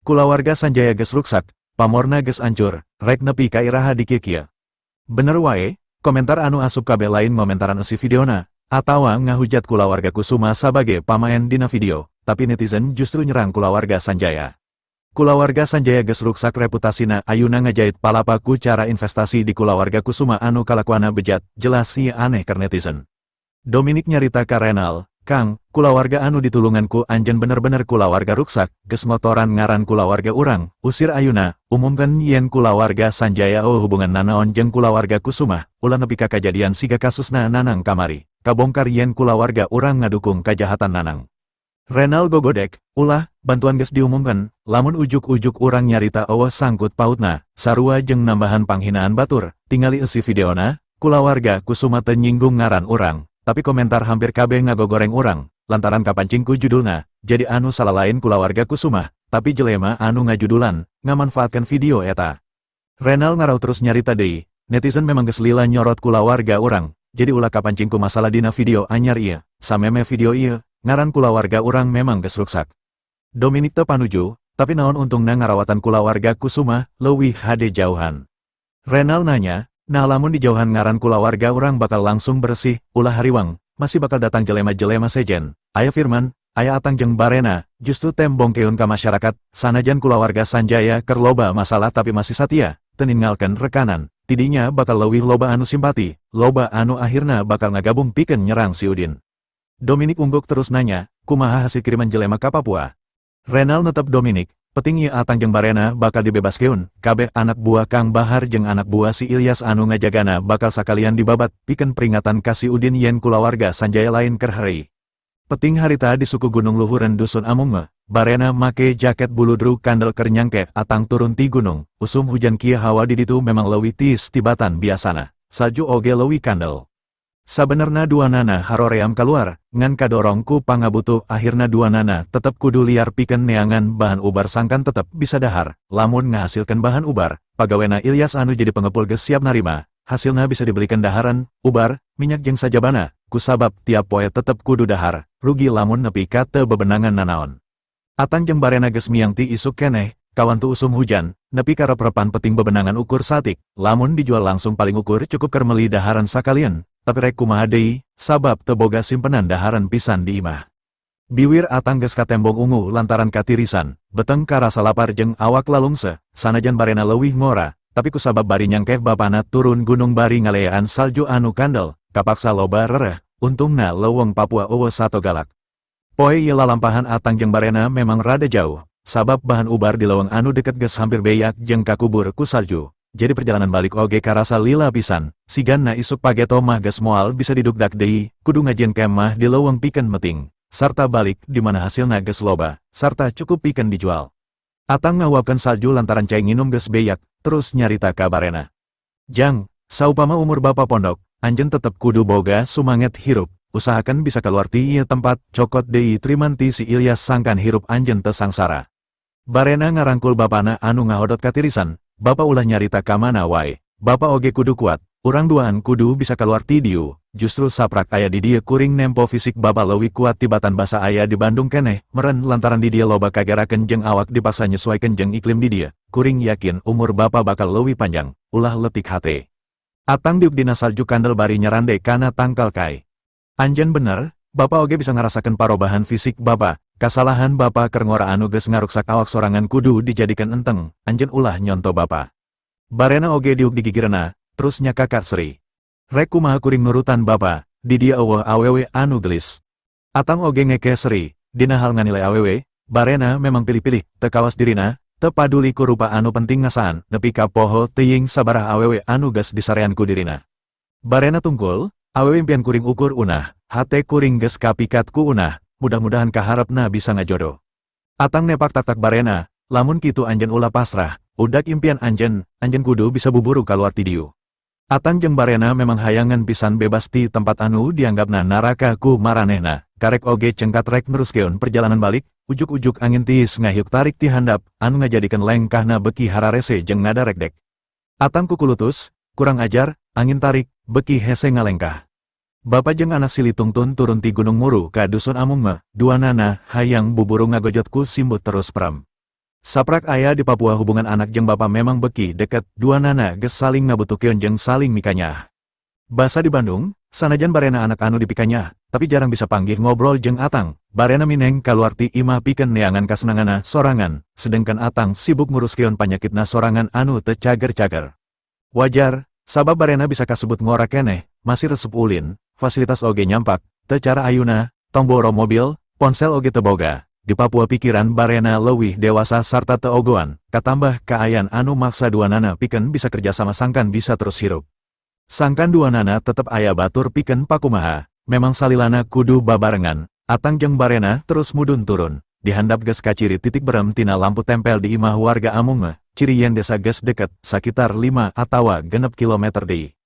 A: Kulawarga Sanjaya geus ruksak, pamorna geus ancur, rek nepi ka iraha di kieu. Bener wae, komentar anu asup kabeh lain ngomentaran isi videona, atawa ngahujat kulawarga Kusuma sebagai pamaen dina video, tapi netizen justru nyerang kulawarga Sanjaya. Kulawarga Sanjaya geus ruksak reputasina ayuna ngajait palapa ku cara investasi di kulawarga Kusuma anu kalakuana bejat, jelas si aneh keur netizen. Dominic nyarita ka Renal, Kang, kulawarga anu ditulungan ku anjeun bener-bener kulawarga ruksak, geus motoran ngaran kulawarga urang, usir ayuna, umumkeun yen kulawarga Sanjaya hubungan nanaon jeung kulawarga Kusuma, ulah nepi ka kajadian siga kasusna Nanang kamari, kabongkar yen kulawarga urang ngadukung kajahatan Nanang. Renal gogodek, ulah, bantuan geus diumumkeun, lamun ujuk-ujuk urang nyarita eueuh sangkut pautna, sarua jeung nambahan panghinaan batur, tingali eusi videona, kulawarga Kusuma teu nyinggung ngaran urang, tapi komentar hampir kabeh ngagogoreng urang, lantaran kapancing ku judulna, jadi anu salah lain kulawarga Kusuma, tapi jelema anu ngajudulan, ngamanfaatkeun video eta. Renal ngarau terus nyarita deui, netizen memang geus lila nyorot kulawarga urang, jadi ulah kapancing ku masalah dina video anyar ieu, sameme video ieu, ngaran kulawarga urang memang geus ruksak. Dominic teu panuju, tapi naon untungna ngarawatan kulawarga Kusuma, leuwih hade jauhan. Renal nanya, nah lamun di jauhan ngaran kulawarga urang bakal langsung bersih, ulah hariwang, masih bakal datang jelema-jelema sejen, aya Firman, aya Atang jeung Barena, justru tembongkeun ka masyarakat, sanajan kulawarga Sanjaya keur loba masalah tapi masih satia, teu ninggalkeun rekanan, tidinya bakal leuwih loba anu simpati, loba anu akhirna bakal ngagabung pikeun nyerang si Udin. Dominic ungguk terus nanya, kumaha hasil kiriman jelema ka Papua? Renal netep Dominic, peting ieu Atang jeung Barena bakal dibebaskeun, kabeh anak buah Kang Bahar jeung anak buah si Ilyas anu ngajagana bakal sakalian dibabat, pikeun peringatan ka si Udin yen kulawarga Sanjaya lain keur heureuy. Peting harita di suku Gunung Luhureun Dusun Amungme, Barena make jaket buludru kandel keur nyangke Atang turun ti gunung, usum hujan kieu hawa di ditu memang leuwih tiis tibatan biasana, salju oge leuwih kandel. Sabenerna duanana haroream kaluar, ngan kadorong ku pangabutuh akhirna duanana tetep kudu liar pikeun neangan bahan ubar sangkan tetep bisa dahar, lamun ngahasilkeun bahan ubar, pagawena Ilyas anu jadi pengepul geus siap narima, hasilna bisa dibelikeun daharan, ubar, minyak jeung sajabana, kusabab tiap poe tetep kudu dahar, rugi lamun nepi ka teu bebenangan nanaon. Atang jeung Barena geus miang ti isuk keneh, kawan tu usum hujan, nepi ka rep-repan peting bebenangan ukur satik, lamun dijual langsung paling ukur cukup keur meuli daharan sakalian. Tapi rek kumaha deui, sabab teu boga simpenan daharan pisan di imah. Biwir Atang geus katembong ungu lantaran katirisan, beteng karasa lapar jeung awak lalungse, sanajan Barena leuwih ngora, tapi kusabab bari nyangkeh bapana turun gunung bari ngaleaan salju anu kandel, kapaksa loba rereh, untungna leuweung Papua eueuh sato galak. Poe ieu lalampahan Atang jeung Barena memang rada jauh, sabab bahan ubar di leuweung anu deket geus hampir beyak jeung kakubur ku salju. Jadi perjalanan balik oge karasa lila pisan, siganna isuk pageto mah geus moal bisa didugdak deui, kudu ngajieun kemah di leuweung pikeun meting, sarta balik di mana hasilna geus loba, sarta cukup pikeun dijual. Atang ngawapkeun salju lantaran cai nginum geus beyak, terus nyarita ka Barena. Jang, saupama umur bapa pondok, anjeun tetep kudu boga sumanget hirup, usahakan bisa keluar ti ieu tempat, cokot deui trimanti si Ilyas sangkan hirup anjeun teu sangsara. Barena ngarangkul bapana anu ngahodot katirisan, bapa ulah nyarita ka mana wae, bapa oge kudu kuat, urang duaan kudu bisa keluar ti dieu. Justru saprak aya di dia kuring nempo fisik bapa leuwih kuat tibatan basa aya di Bandung keneh, meren lantaran di dia loba kagerakeun jeung awak dipaksa nyesuaikeun jeung iklim di dia, kuring yakin umur bapa bakal leuwih panjang, ulah leutik hate. Atang diuk dina salju kandel bari nyarande kana tangkal kai. Anjeun bener, bapa oge bisa ngarasakeun parobahan fisik bapa, kasalahan bapa keur ngora anu geus ngaruksak awak sorangan kudu dijadikeun enteng, anjeun ulah nyonto bapa. Barena oge diuk di gigireuna, terus nya kakak Sri. Rek kumaha kuring nurutan bapa, di dia eueuh awewe anu gelis. Atang oge ngeke Sri, dina hal nganilai awewe, Barena memang pilih-pilih, teu kawas dirina, teu paduli ku rupa anu penting ngasaan, nepi ka poho teuing sabaraha awewe anu geus disarean ku dirina. Barena tungkul, awewe impian kuring ukur unah, hate kuring geus kapikat ku unah, mudah-mudahan kaharepna bisa ngajodo. Atang nepak tak-tak Barena, lamun kitu anjeun ulah pasrah, udak impian anjeun kudu bisa buburu kaluar ti dieu. Atang jeung Barena memang hayangan pisan bebas ti tempat anu dianggapna naraka ku maranehna, karek oge cengkat rek neruskeun perjalanan balik, ujuk-ujuk angin tiis ngahiuk tarik ti handap, anu ngajadikeun lengkahna beki hararese jeung ngadarekdek. Atang kukulutus, kurang ajar, angin tarik, beki hese ngalengkah. Bapa jeung anak silitungtun turun ti Gunung Muru ka dusun Amungme, duanana hayang buburu ngagojot ku simbut terus pram. Saprak aya di Papua hubungan anak jeung bapa memang beki deket, duanana geus saling ngabutukeun jeung saling mikanyah. Basa di Bandung, sanajan Barena anak anu dipikanyah, tapi jarang bisa panggih ngobrol jeung Atang. Barena mineng kaluar ti imah pikeun neangan kasenanganna sorangan, sedengkan Atang sibuk nguruskeun panyakitna sorangan anu teu cager-cager. Wajar, sabab Barena bisa kasebut ngora keneh, masih resep ulin, fasilitas oge nyampak, teu cara ayuna, tong boro mobil, ponsel oge teu boga. Di Papua pikiran Barena leuwih dewasa sarta teu ogoan, katambah kaayaan anu maksa duanana pikeun bisa kerja sama sangkan bisa terus hirup. Sangkan duanana tetep aya batur pikeun pakumaha, memang salilana kudu babarengan. Atang jeung Barena terus mudun turun, dihandap geus kaciri titik berem tina lampu tempel di imah warga Amungme, ciri yen desa geus deket, sakitar 5 atawa 6 kilometer deui.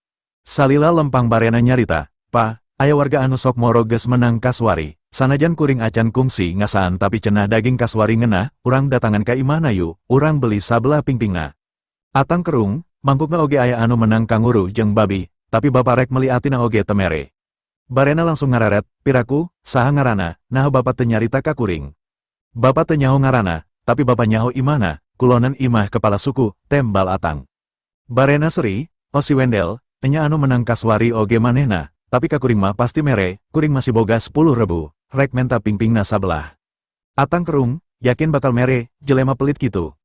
A: Salila lempang Barena nyarita, "Pa, aya warga anu sok moro geus menang kaswari. Sanajan kuring acan kungsi ngasaan tapi cenah daging kaswari ngeunah, urang datangan ka imahna yu, urang beli sabelah pingpingna." Atang kerung, mangkukna oge aya anu menang kanguru jeung babi, tapi bapa rek meuli atina oge teu mere. Barena langsung ngareret, "Piraku, saha ngaranna?" Nah bapa teu nyarita ka kuring. Bapa teu nyaho ngaranna, tapi bapa nyaho imahna, kulonan imah kepala suku, tembal Atang. Barena Sri, "Oh si Wendel, enya anu menang kaswari oge manehna, tapi ka kuring mah pasti mere, kuring masih boga 10.000. Rek menta pingpingna sabelah." Atang kerung, yakin bakal mere, jelema pelit gitu.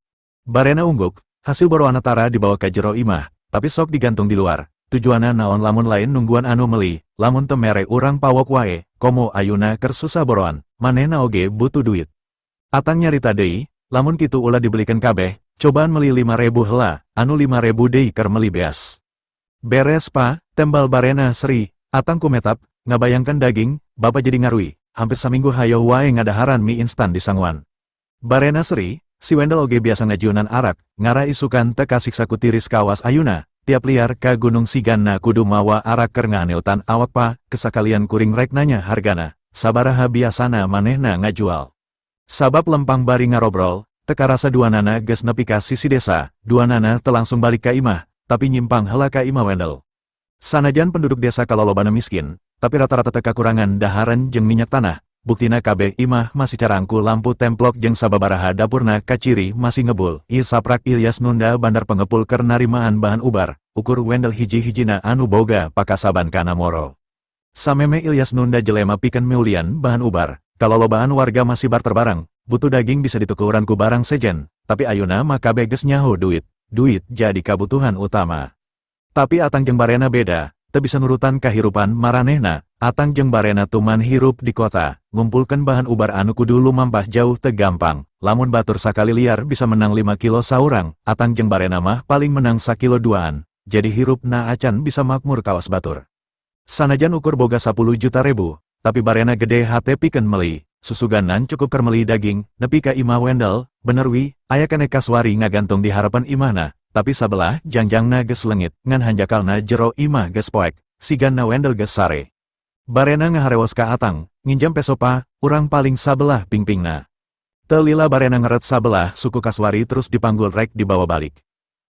A: Barena ungguk, hasil boroana tara dibawa ka jero imah, tapi sok digantung di luar. Tujuanna naon lamun lain nungguan anu meuli, lamun teu mere urang pawok wae, komo ayuna keur susah boroan, manehna oge butuh duit. Atang nyarita deui, lamun kitu ulah dibelikeun kabeh, cobaan meuli 5.000 heula, anu 5.000 deui keur meuli beas. Beres pa, tembal Barena Sri. Atang kumetap, ngabayangkan daging, bapa jadi ngarui, hampir saminggu hayo wae ngadaharan mie instan di sangwan. Barena Sri, si Wendel oge biasa ngajiunan arak, ngara isukan teu kasiksa ku tiris kawas ayuna, tiap liar ka gunung siganna kudu mawa arak keur nganeutan awak pa, kesakalian kuring rek nanya hargana, sabaraha biasana manehna ngajual. Sabab lempang bari ngarobrol, teu karasa duanana geus nepi ka sisi desa, duanana teu langsung balik ka imah, tapi nyimpang heula ka imah Wendel. Sanajan penduduk desa kalolobana miskin, tapi rata-rata teu kakurangan daharan jeung minyak tanah, buktina kabeh imah masih carangku lampu templok jeung sababaraha dapurna kaciri masih ngebul. Ieu saprak Ilyas nunda bandar pengepul keur narimaan bahan ubar, ukur Wendel hiji-hijina anu boga pakasaban kana moro. Sameme Ilyas nunda jelema pikeun meulian bahan ubar, kalolobaan warga masih barter barang, butuh daging bisa ditukuran ku barang sejen, tapi ayuna mah kabeh geus nyaho duit. duit jadi kabutuhan utama. Tapi atang jeung barena beda, teu bisa nurutan kahirupan maranehna. Atang jeung barena tuman hirup di kota, ngumpulkan bahan ubar anu kudu lumampah jauh teu gampang. Lamun batur sakali liar bisa menang 5 kilo saurang, atang jeung barena mah paling menang 1 kilo 2an. Jadi hirup na acan bisa makmur kawas batur. Sanajan ukur boga 10 juta ribu, tapi barena gede hate pikeun meuli. Susuganan cukup keur meuli daging, nepi ka imah Wendell, bener wi, aya keneh kaswari ngagantung di harapan imahna, tapi sabelah jangjangna geus leungit, ngan hanjakalna jero imah geus poek, siganna Wendell geus sare. Barena ngaharewos ka atang, nginjam pesopa, urang paling sabelah pingpingna. Teu lila barena ngeret sabelah suku kaswari terus dipanggul rek dibawa balik.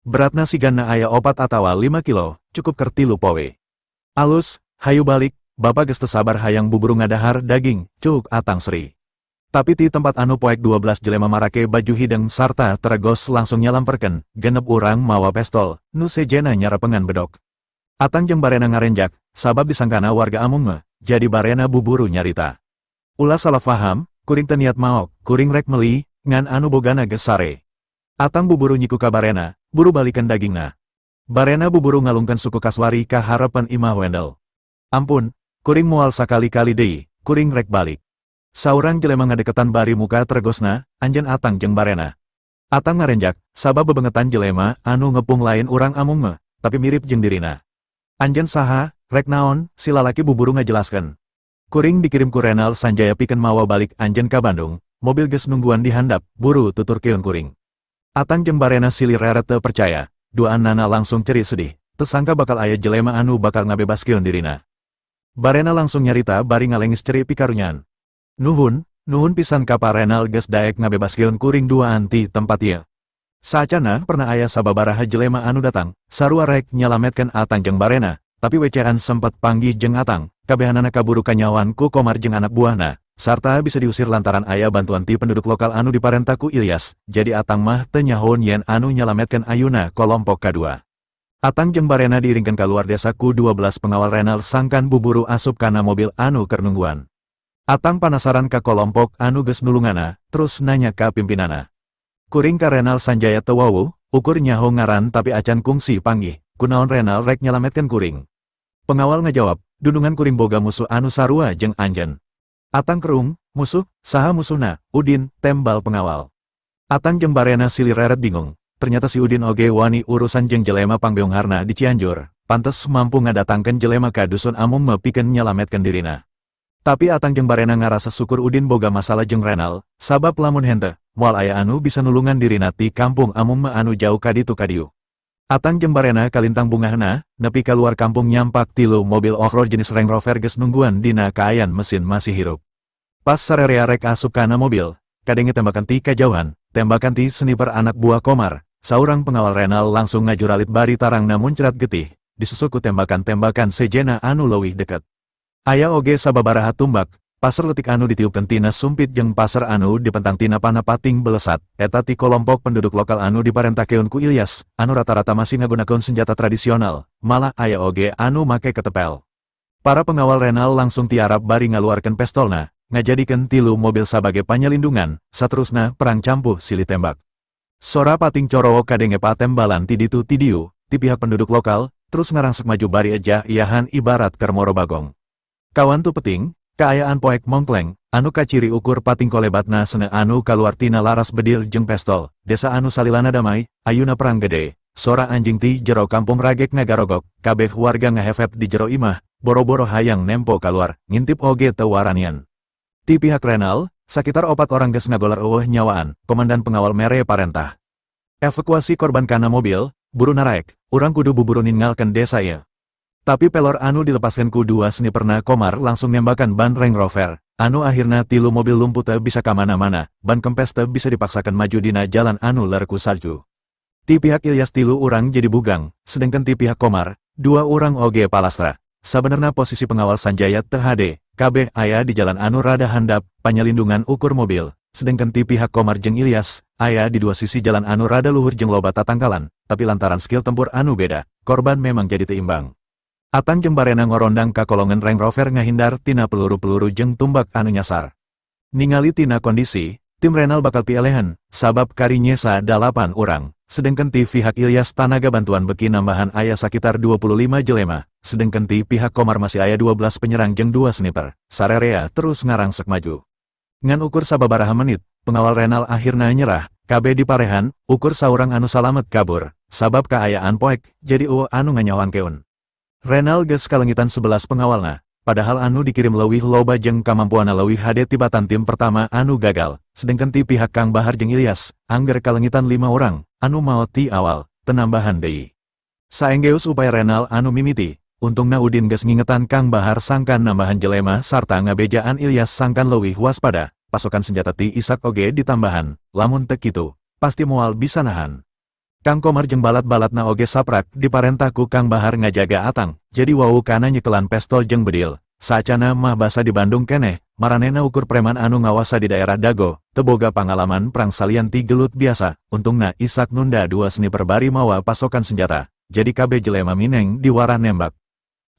A: Beratna siganna aya 4 atawa 5 kilo, cukup keur 3 poe. Alus, hayu balik, bapak geus teu sabar hayang buburu ngadahar daging, cuk atang seri. Tapi ti tempat anu poek 12 jelema marake baju hideng sarta teregos langsung nyalamperkeun, genep urang mawa pestol, nu sejena nyarapengan bedog. Atang jeung barena ngarenjak, sabab disangkana warga amung mah, jadi barena buburu nyarita. Ulah salah faham, kuring teu niat maok, kuring rek meuli, ngan anu bogana geus sare. Atang buburu nyiku ka barena, buru balikeun dagingna. Barena buburu ngalungkeun suku kaswari ka harapan imah Wendell. Ampun, kuring moal sakali-kali deui, kuring rek balik. Saurang jelema ngadeketan bari muka teregosna, anjeun atang jeung barena. Atang ngarenjak, sabab bebengetan jelema anu ngepung lain urang amung mah, tapi mirip jeung dirina. Anjeun saha, rek naon, si lalaki buburu ngajelaskeun. Kuring dikirim ku Renal Sanjaya pikeun mawa balik anjeun ka Bandung, mobil geus nungguan di handap, buru tuturkeun kuring. Atang jeung barena silih reret teu percaya, duaannana langsung ceri sedih, teu sangka bakal aya jelema anu bakal ngabebaskeun dirina. Barena langsung nyarita bari ngalengis ceri pikarunyan. Nuhun pisan ka Pa Renal geus daek ngabebaskeun kuring duaan ti tempat ieu. Saacana pernah aya sababaraha jelema anu datang, sarua rek nyalametkeun atang jeung barena, tapi wecehan sempat panggih jeung atang, kabehanana kaburu kanyawan ku Komar jeung anak buahna, sarta bisa diusir lantaran aya bantuan ti penduduk lokal anu diparenta ku Ilyas, jadi atang mah teu nyahoun yen anu nyalametkeun ayuna kelompok kadua. Atang jeung barena diiringkeun ka luar desa ku 12 pengawal Renal sangkan buburu asup kana mobil anu keur nungguan. Atang penasaran ka kelompok anu geus nulungana, terus nanya ka pimpinana. Kuring ka Renal Sanjaya teu wawuh, ukur nyaho ngaran tapi acan kungsi panggih, kunaon Renal rek nyalametkeun kuring. Pengawal ngajawab, dundungan kuring boga musuh anu sarua jeung anjeun. Atang kerung, musuh, saha musuhna, Udin, tembal pengawal. Atang jeung barena silih reret bingung, ternyata si Udin oge wani urusan jeung jelema pangbeungharna di Cianjur, pantes mampu ngadatangkeun jelema ka dusun amung mah pikeun nyalametkeun dirina. Tapi atang jeung barena ngarasa syukur Udin boga masalah jeung Renal, sabab lamun henteu, moal aya anu bisa nulungan dirina ti kampung amung mah anu jauh kaditu kadieu. Atang jeung barena kalintang bungahna, nepi ka luar kampung nyampak 3 mobil off-road jenis Range Rover geus nungguan dina kaayan mesin masih hirup. Pas sarerea rek asup kana mobil, kadenge tembakan ti kajauhan, tembakan ti sniper anak buah Komar, saurang pengawal Renal langsung ngajuralit bari tarangna muncrat getih, disusul ku tembakan-tembakan sejena anu leuwih deket. Aya oge sababaraha tumbak, pasar letik anu ditiupkeun tina sumpit jeung pasar anu dipentang tina pana pating belesat, eta ti kelompok penduduk lokal anu diparentakeun ku Ilyas, anu rata-rata masih ngagunakeun senjata tradisional, malah aya oge anu make ketepel. Para pengawal Renal langsung tiarap bari ngaluarkeun pestolna, ngajadikeun 3 mobil sebagai panyalindungan, saterusna perang campuh silih tembak. Sora pating corowo kadenge patembalan ti ditu ti dieu, ti pihak penduduk lokal, terus ngarangsek maju bari eja iyahan ibarat keur moro bagong. Kawan tu peting, kaayaan poek mongkleng, anu kaciri ukur pating kolebatna sene anu kaluar tina laras bedil jeung pestol, desa anu salilana damai, ayuna perang gede, sora anjing ti jero kampung ragek ngagarogok, kabeh warga ngahefep di jero imah, boro-boro hayang nempo kaluar, ngintip oge teu waranian. Ti pihak Renal, sakitar 4 orang geus ngagolar eueuh nyawaan, komandan pengawal mere parentah. Evakuasi korban kana mobil, buru naraek, urang kudu buburu ninggalkeun desa ieu. Tapi pelor anu dilepaskan ku 2 sniperna Komar langsung nembakan ban Range Rover, anu akhirna 3 mobil lumpuh teu bisa kamana-mana, ban kempes teu bisa dipaksakan maju dina jalan anu ler ku salju. Ti pihak Ilyas 3 urang jadi bugang, sedangkan ti pihak Komar, 2 urang oge palastra. Sabenerna posisi pengawal Sanjaya teu hade, kabeh aya di jalan anu rada handap, panyalindungan ukur mobil, sedangkan ti pihak Komar jeung Ilyas, aya di 2 sisi jalan anu rada luhur jeung loba tatangkalan, tapi lantaran skill tempur anu beda, korban memang jadi teimbang. Atang jeung barena ngorondang ka kolongan Range Rover ngahindar tina peluru-peluru jeung tumbak anu nyasar. Ningali tina kondisi, tim Renal bakal pielehen, sabab kari nyesa 8 urang, sedangkan ti pihak Ilyas tenaga bantuan beki nambahan aya sekitar 25 jelema, sedangkan ti pihak Komar masih aya 12 penyerang jeung 2 sniper. Sarerea terus ngarangsek maju. Ngan ukur sababaraha menit, pengawal Renal akhirna nyerah, KB di parehan, ukur saurang anu salamet kabur, sabab kaayaan poek, jadi anu nganyawan keun. Renal geus kalengitan 11 pengawalna, padahal anu dikirim leuwih loba jeung kamampuana leuwih hade tibatan tim pertama anu gagal, sedangkan ti pihak Kang Bahar jeung Ilyas, angger kalengitan 5 orang, anu maot ti awal, tenambahan deui. Saenggeus upaya Renal anu mimiti, untungna Udin geus ngingetan Kang Bahar sangkan nambahan jelema sarta ngabejaan Ilyas sangkan leuwih waspada, pasokan senjata ti Ishak oge ditambahan, lamun teu kitu, pasti moal bisa nahan. Kang Komar jeung balat-balatna oge saprak diparentah ku Kang Bahar ngajaga Atang, jadi wau kana nyekelan pestol jeung bedil. Saacana mah basa di Bandung keneh, maranena ukur preman anu ngawasa di daerah Dago, teu boga pangalaman perang salian ti gelut biasa, untungna Ishak nunda 2 sniper bari mawa pasokan senjata, jadi kabeh jelema mineng diwara nembak.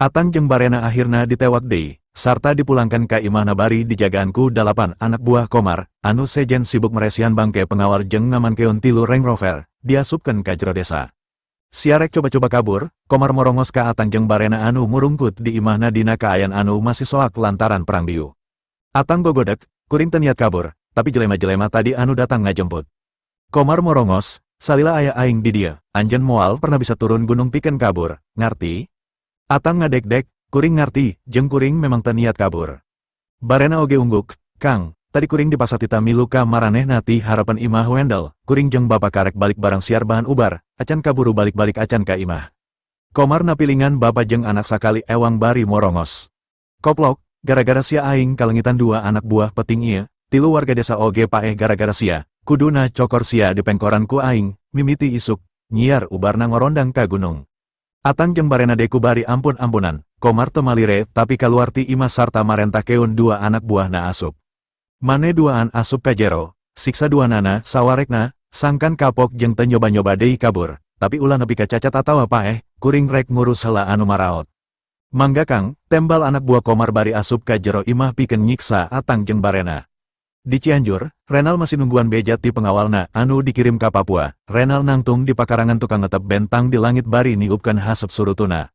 A: Atang jeung Barena akhirna ditewak deui, sarta dipulangkan ka imahna bari dijagaan ku 8 anak buah Komar, anu sejen sibuk meresihan bangke pengawal jeung ngamankeun 3 Range Rover, diasupkeun ka jero desa. Siarek coba-coba kabur, Komar morongos ka Atang jeung Barena anu murungkut di imahna dina kaayaan anu masih soak lantaran perang biu. Atang gogodek, kuring teu niat kabur, tapi jelema-jelema tadi anu datang ngajemput. Komar morongos, salila aya aing di dieu, anjeun moal pernah bisa turun gunung pikeun kabur, ngarti? Atang ngadek-dek, kuring ngarti, jeung kuring memang teu niat kabur. Barena oge ungguk, Kang, tadi kuring dipaksa tita milu ka maranehna ti harapan imah Wendel, kuring jeung bapa karek balik barang siar bahan ubar, acan kaburu balik-balik acan ka imah. Komar napilingan bapa jeung anak sakali ewang bari morongos. Koplok, gara-gara sia aing kalengitan 2 anak buah peting ieu, 3 warga desa oge paeh gara-gara sia, kuduna cokor sia dipengkoran ku aing, mimiti isuk, nyiar ubarna ngorondang ka gunung. Atang jeung Barena deku bari ampun-ampunan, Komar teu malire tapi kaluar ti imah sarta marentah keun 2 anak buahna asup. Mane 2an asup ka jero, siksa 2nana sawarekna, sangkan kapok jeung teu nyoba-nyoba deui kabur, tapi ulah nepi ka cacat atawa paeh, kuring rek ngurus heula anu maraot. Mangga Kang, tembal anak buah Komar bari asup ka jero imah pikeun nyiksa Atang jeung Barena. Di Cianjur, Renal masih nungguan bejat ti pengawalna anu dikirim ka Papua. Renal nangtung di pakarangan tukang ngetep bentang di langit bari niupkeun hasep surutuna.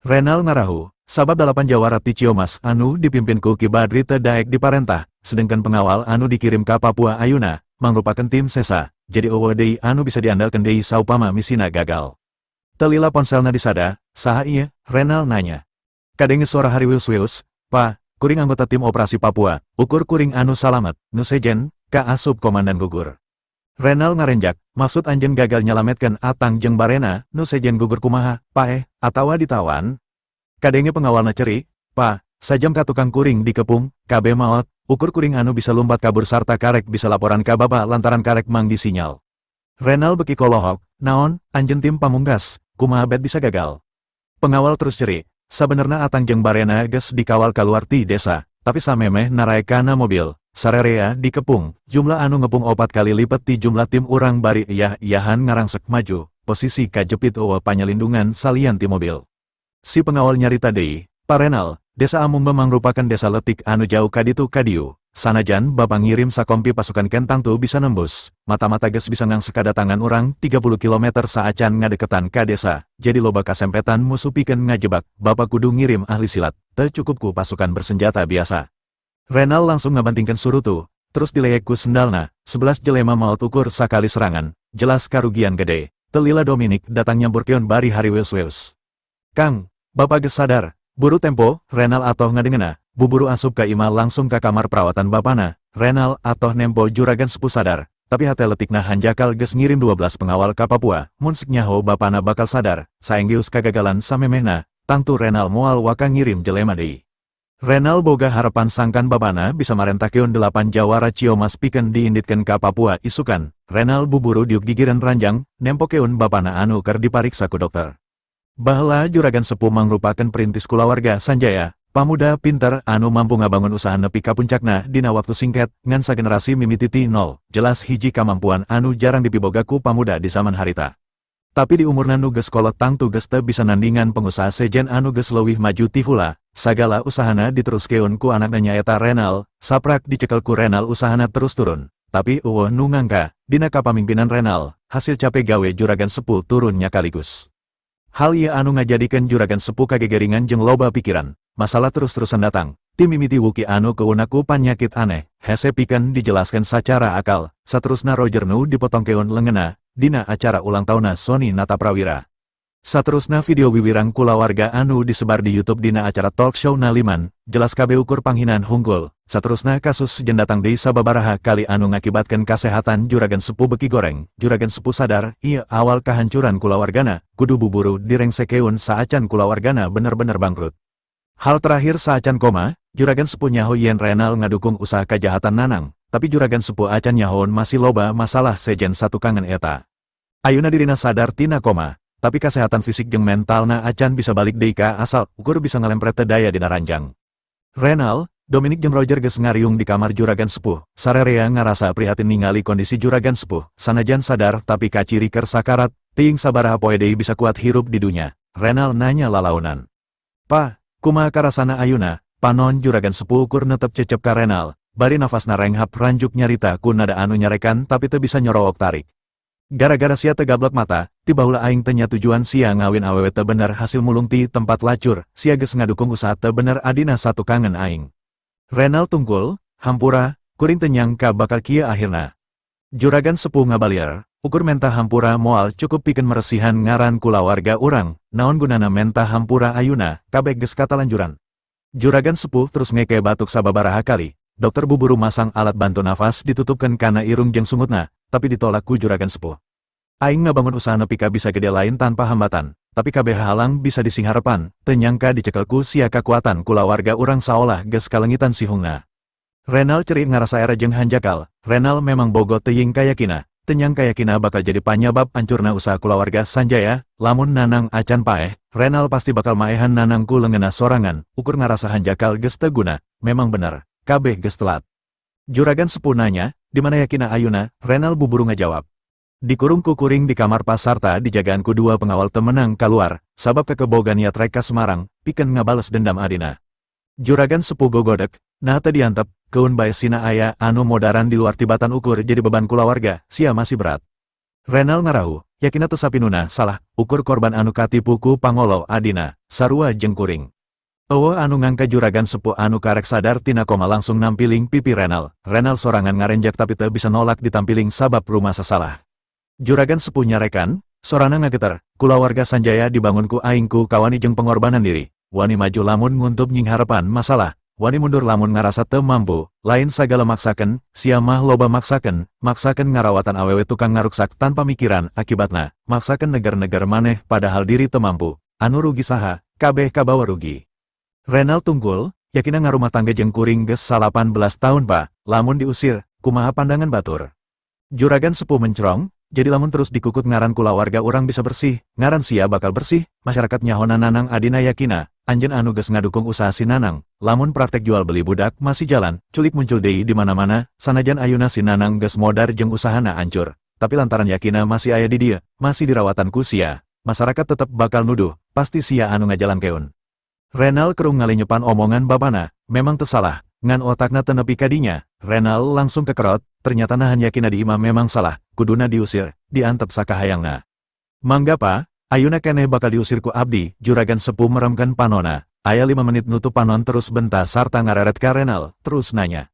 A: Renal ngarahu, sabab 8 jawara ti Ciomas anu dipimpin ku Ki Badri teu daek diparentah, sedangkan pengawal anu dikirim ka Papua ayeuna mangrupakeun tim sesa, jadi eueuh deui anu bisa diandalkeun deui saupama misina gagal. Telila ponselna disada, saha ieu? Renal nanya. Kadenge suara hariwius-wius, Pa, kuring anggota tim operasi Papua, ukur kuring anu salamet, nu sejen, ka asup komandan gugur. Renal ngarenjak, maksud anjeun gagal nyalametkeun Atang jeung Barena, nu sejen gugur kumaha, paeh, atawa ditawan? Kadenge pengawalna ceri, Pa, sajam ka tukang kuring dikepung, kabe maot, ukur kuring anu bisa lumpat kabur sarta karek bisa laporan ka bapa lantaran karek mang disinyal. Renal beki kolohok, naon, anjeun tim pamungkas, kumaha bet bisa gagal? Pengawal terus ceri, sabenerna Atang jeung Barena geus dikawal kaluar ti desa, tapi samemeh naraek kana mobil, sarerea dikepung, jumlah anu ngepung 4 kali lipat ti jumlah tim urang bari iyah-iyahan ngarangsek maju, posisi kajepit eueuh panyelindungan salian ti mobil. Si pengawal nyarita deui, Pa Renal, desa Amumba mangrupakan desa letik anu jauh kaditu kadiu, sanajan bapa ngirim sakompi pasukan kentang tu bisa nembus, mata-mata geus bisa ngangsek kadatangan urang 30 km saacan ngadeketan ka desa, jadi loba kasempetan musuh pikeun ngajebak, bapa kudu ngirim ahli silat, teu cukup ku pasukan bersenjata biasa. Renal langsung ngabantingkeun surutu, terus dileyek ku sendalna, 11 jelema maot ukur sakali serangan, jelas karugian gede. Telila Dominik datang nyamburkeun bari hariweus-weus. Kang, bapa geus sadar, buru tempo, Renal atoh ngadengena, buburu asup ka imah langsung ka kamar perawatan bapana. Renal atoh nempo juragan sepuh sadar, tapi hate letikna hanjakal geus ngirim 12 pengawal ka Papua, mun sik nyaho bapana bakal sadar, saenggeus kagagalan samemehna, tangtu Renal moal waka ngirim jelema deui. Renal boga harapan sangkan bapana bisa marentakeun 8 jawara Ciomas pikeun diinditkeun ka Papua isukan. Renal buburu diuk gigireun ranjang, nempokeun bapana anu keur dipariksa ku dokter. Baheula juragan sepuh mangrupakeun perintis kulawarga Sanjaya, pamuda pinter anu mampu ngabangun usaha nepi ka puncakna dina waktu singkat, ngan sagenerasi mimiti ti nol, jelas hiji kamampuan anu jarang dipiboga ku pamuda di zaman harita. Tapi di umurna nu geus kolot tangtu geus teu bisa nandingan pengusaha sejen anu geus leuwih maju ti heula, sagala usahana diteruskeun ku anakna nyaeta Renal, saprak dicekel ku Renal usahana terus turun. tapi nu ngangka, dina kapamimpinan Renal, hasil capek gawe juragan sepuh turunnya kaligus. Hal ieu anu ngajadikeun juragan sepuh kagegeringan jeung loba pikiran, masalah terus-terusan datang. Tim mimiti wuki anu keunaku panyakit aneh, hese pikeun dijelaskan secara akal, saterusna Roger nu dipotongkeun leungena, dina acara ulang tahunna Sony Nata Prawira. Saterusna video wiwirang kulawarga anu disebar di YouTube dina acara talk show Naliman, jelas kabeh ukur panghinaan hunggul. Saterusna kasus sejen datang deui sababaraha kali anu ngakibatkeun kasehatan juragan sepuh beki goreng. Juragan sepuh sadar, ieu awal kahancuran kulawargana, kudu buburu direngsekeun saacan kulawargana bener-bener bangkrut. Hal terakhir saacan koma, juragan sepuh nyaho yen Renal ngadukung usaha kajahatan Nanang, tapi juragan sepuh acan nyahoon masih loba masalah sejen satukangan eta. Ayeuna dirina sadar tina koma, tapi kesehatan fisik jeung mentalna acan bisa balik deui ka asal ukur bisa ngalempret teu daya dina ranjang. Renal, Dominic jeung Roger geus ngariung di kamar juragan sepuh. Sarerea ngarasa prihatin ningali kondisi juragan sepuh, sanajan sadar tapi kaciri keur sakarat, teuing sabaraha poe deui bisa kuat hirup di dunya. Renal nanya lalaunan. "Pa, kumaha karasana ayeuna?" Panon juragan sepuh ukur netep cecep ka Renal, bari nafasna renghap ranjuk nyarita ku nada anu nyarekan tapi teu bisa nyorook tarik. "Gara-gara sia teu gablek mata, tiba heula aing teu nya tujuan sia ngawin awewe teu bener hasil mulung ti tempat lacur, sia geus ngadukung usaha teu bener adina satu kangen aing." Renal tungkul, hampura, kuring teu nyangka bakal kieu akhirna. Juragan sepuh ngabalieur, ukur menta hampura moal cukup pikeun meresihan ngaran kulawarga urang, naon gunana menta hampura ayeuna, kabeh geus katalanjuran. Juragan sepuh terus ngeke batuk sababaraha kali, dokter buburu masang alat bantu nafas ditutupkeun kana irung jeung sungutna, tapi ditolak ku juragan sepuh. Aing ngabangun usaha nepi ka bisa gede lain tanpa hambatan, tapi kabeh halang bisa disingharepan, teu nyangka dicekel ku sia kakuatan kulawarga urang saolah geus kalengitan sihungna. Renal ceri ngarasa era jeung hanjakal, Renal memang boga teuing kayakina, teu nyangka yakina bakal jadi panyabab ancurna usaha kulawarga Sanjaya, lamun Nanang acan paeh, Renal pasti bakal maehan Nanang ku leungena sorangan, ukur ngarasa hanjakal geus teu guna, memang bener, kabeh geus telat. Juragan sepuh nanya, "Dimana yakina ayeuna?" Renal buburu ngajawab. "Dikurung ku kuring di kamar pas sarta dijagaan ku dua pengawal temenang kaluar, sabab kekebogan niat rek ka Semarang, pikeun ngabales dendam adina." Juragan sepuh gogodek, "Nah teu diantep, keun bae sina aya anu modaran di luar tibatan ukur jadi beban kulawarga, sia masih berat." Renal ngarahu, yakina teu sapinuna salah, ukur korban anu katipu ku pangolo adina, sarua jeung kuring. Eueuh anu ngangka juragan sepuh anu karek sadar tina koma langsung nampiling pipi Renal. Renal sorangan ngarenjak tapi teu bisa nolak ditampiling sabab rumasa salah. Juragan sepuh nyarekan, sorana ngageter, kulawarga Sanjaya dibangun ku aing ku kawani jeung pengorbanan diri. Wani maju lamun nguntub nying harapan masalah, wani mundur lamun ngarasa teu mampu, lain sagala maksakeun, sia mah loba maksakeun ngarawatan awewe tukang ngaruksak tanpa mikiran akibatna, maksakeun neger-neger maneh padahal diri teu mampu, anu rugi saha, kabeh kabawa rugi. Renal tunggul, yakina ngarumah tangga jeung kuring geus 18 tahun pa, lamun diusir, kumaha pandangan batur. Juragan sepuh mencrong, jadi lamun terus dikukut ngaran kulawarga urang bisa bersih, ngaran sia bakal bersih, masyarakat nyahona Nanang adina yakina, anjeun anu geus ngadukung usaha si Nanang, lamun praktek jual beli budak masih jalan, culik muncul deui di mana-mana, sanajan ayeuna si Nanang geus modar jeung usahana ancur, tapi lantaran yakina masih aya di dieu, masih dirawatan ku sia, masyarakat tetep bakal nuduh, pasti sia anu ngajalankeun. Renal kerung ngalinyepan omongan bapana, memang teu salah, ngan otakna teu nepi ka dinya. Renal langsung kekerot, ternyata nahan yakina di imam memang salah, kuduna diusir, diantep sakahayangna. "Mangga pa, ayeuna keneh bakal diusir ku abdi." Juragan sepuh meremkeun panona, aya 5 menit nutup panon terus bentah sarta ngareret ka Renal, terus nanya.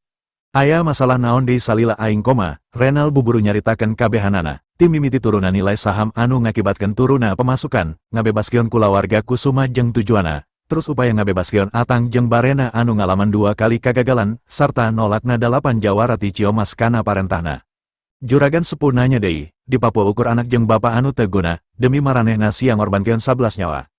A: "Aya masalah naon deui salila aing koma?" Renal buburu nyaritakeun kabehanana, tim mimiti turuna nilai saham anu ngakibatkeun turuna pemasukan, ngabebaskeun kulawarga Kusuma jeung tujuana. Terus upaya ngabebaskeun Atang jeung Barena anu ngalaman 2 kali kagagalan, sarta nolakna 8 jawara ti Ciomas kana parentahna. Juragan sepuh nanya deui, "Di Papua ukur anak jeung bapa anu teu guna, demi maranehna sia ngorbankeun 11 nyawa."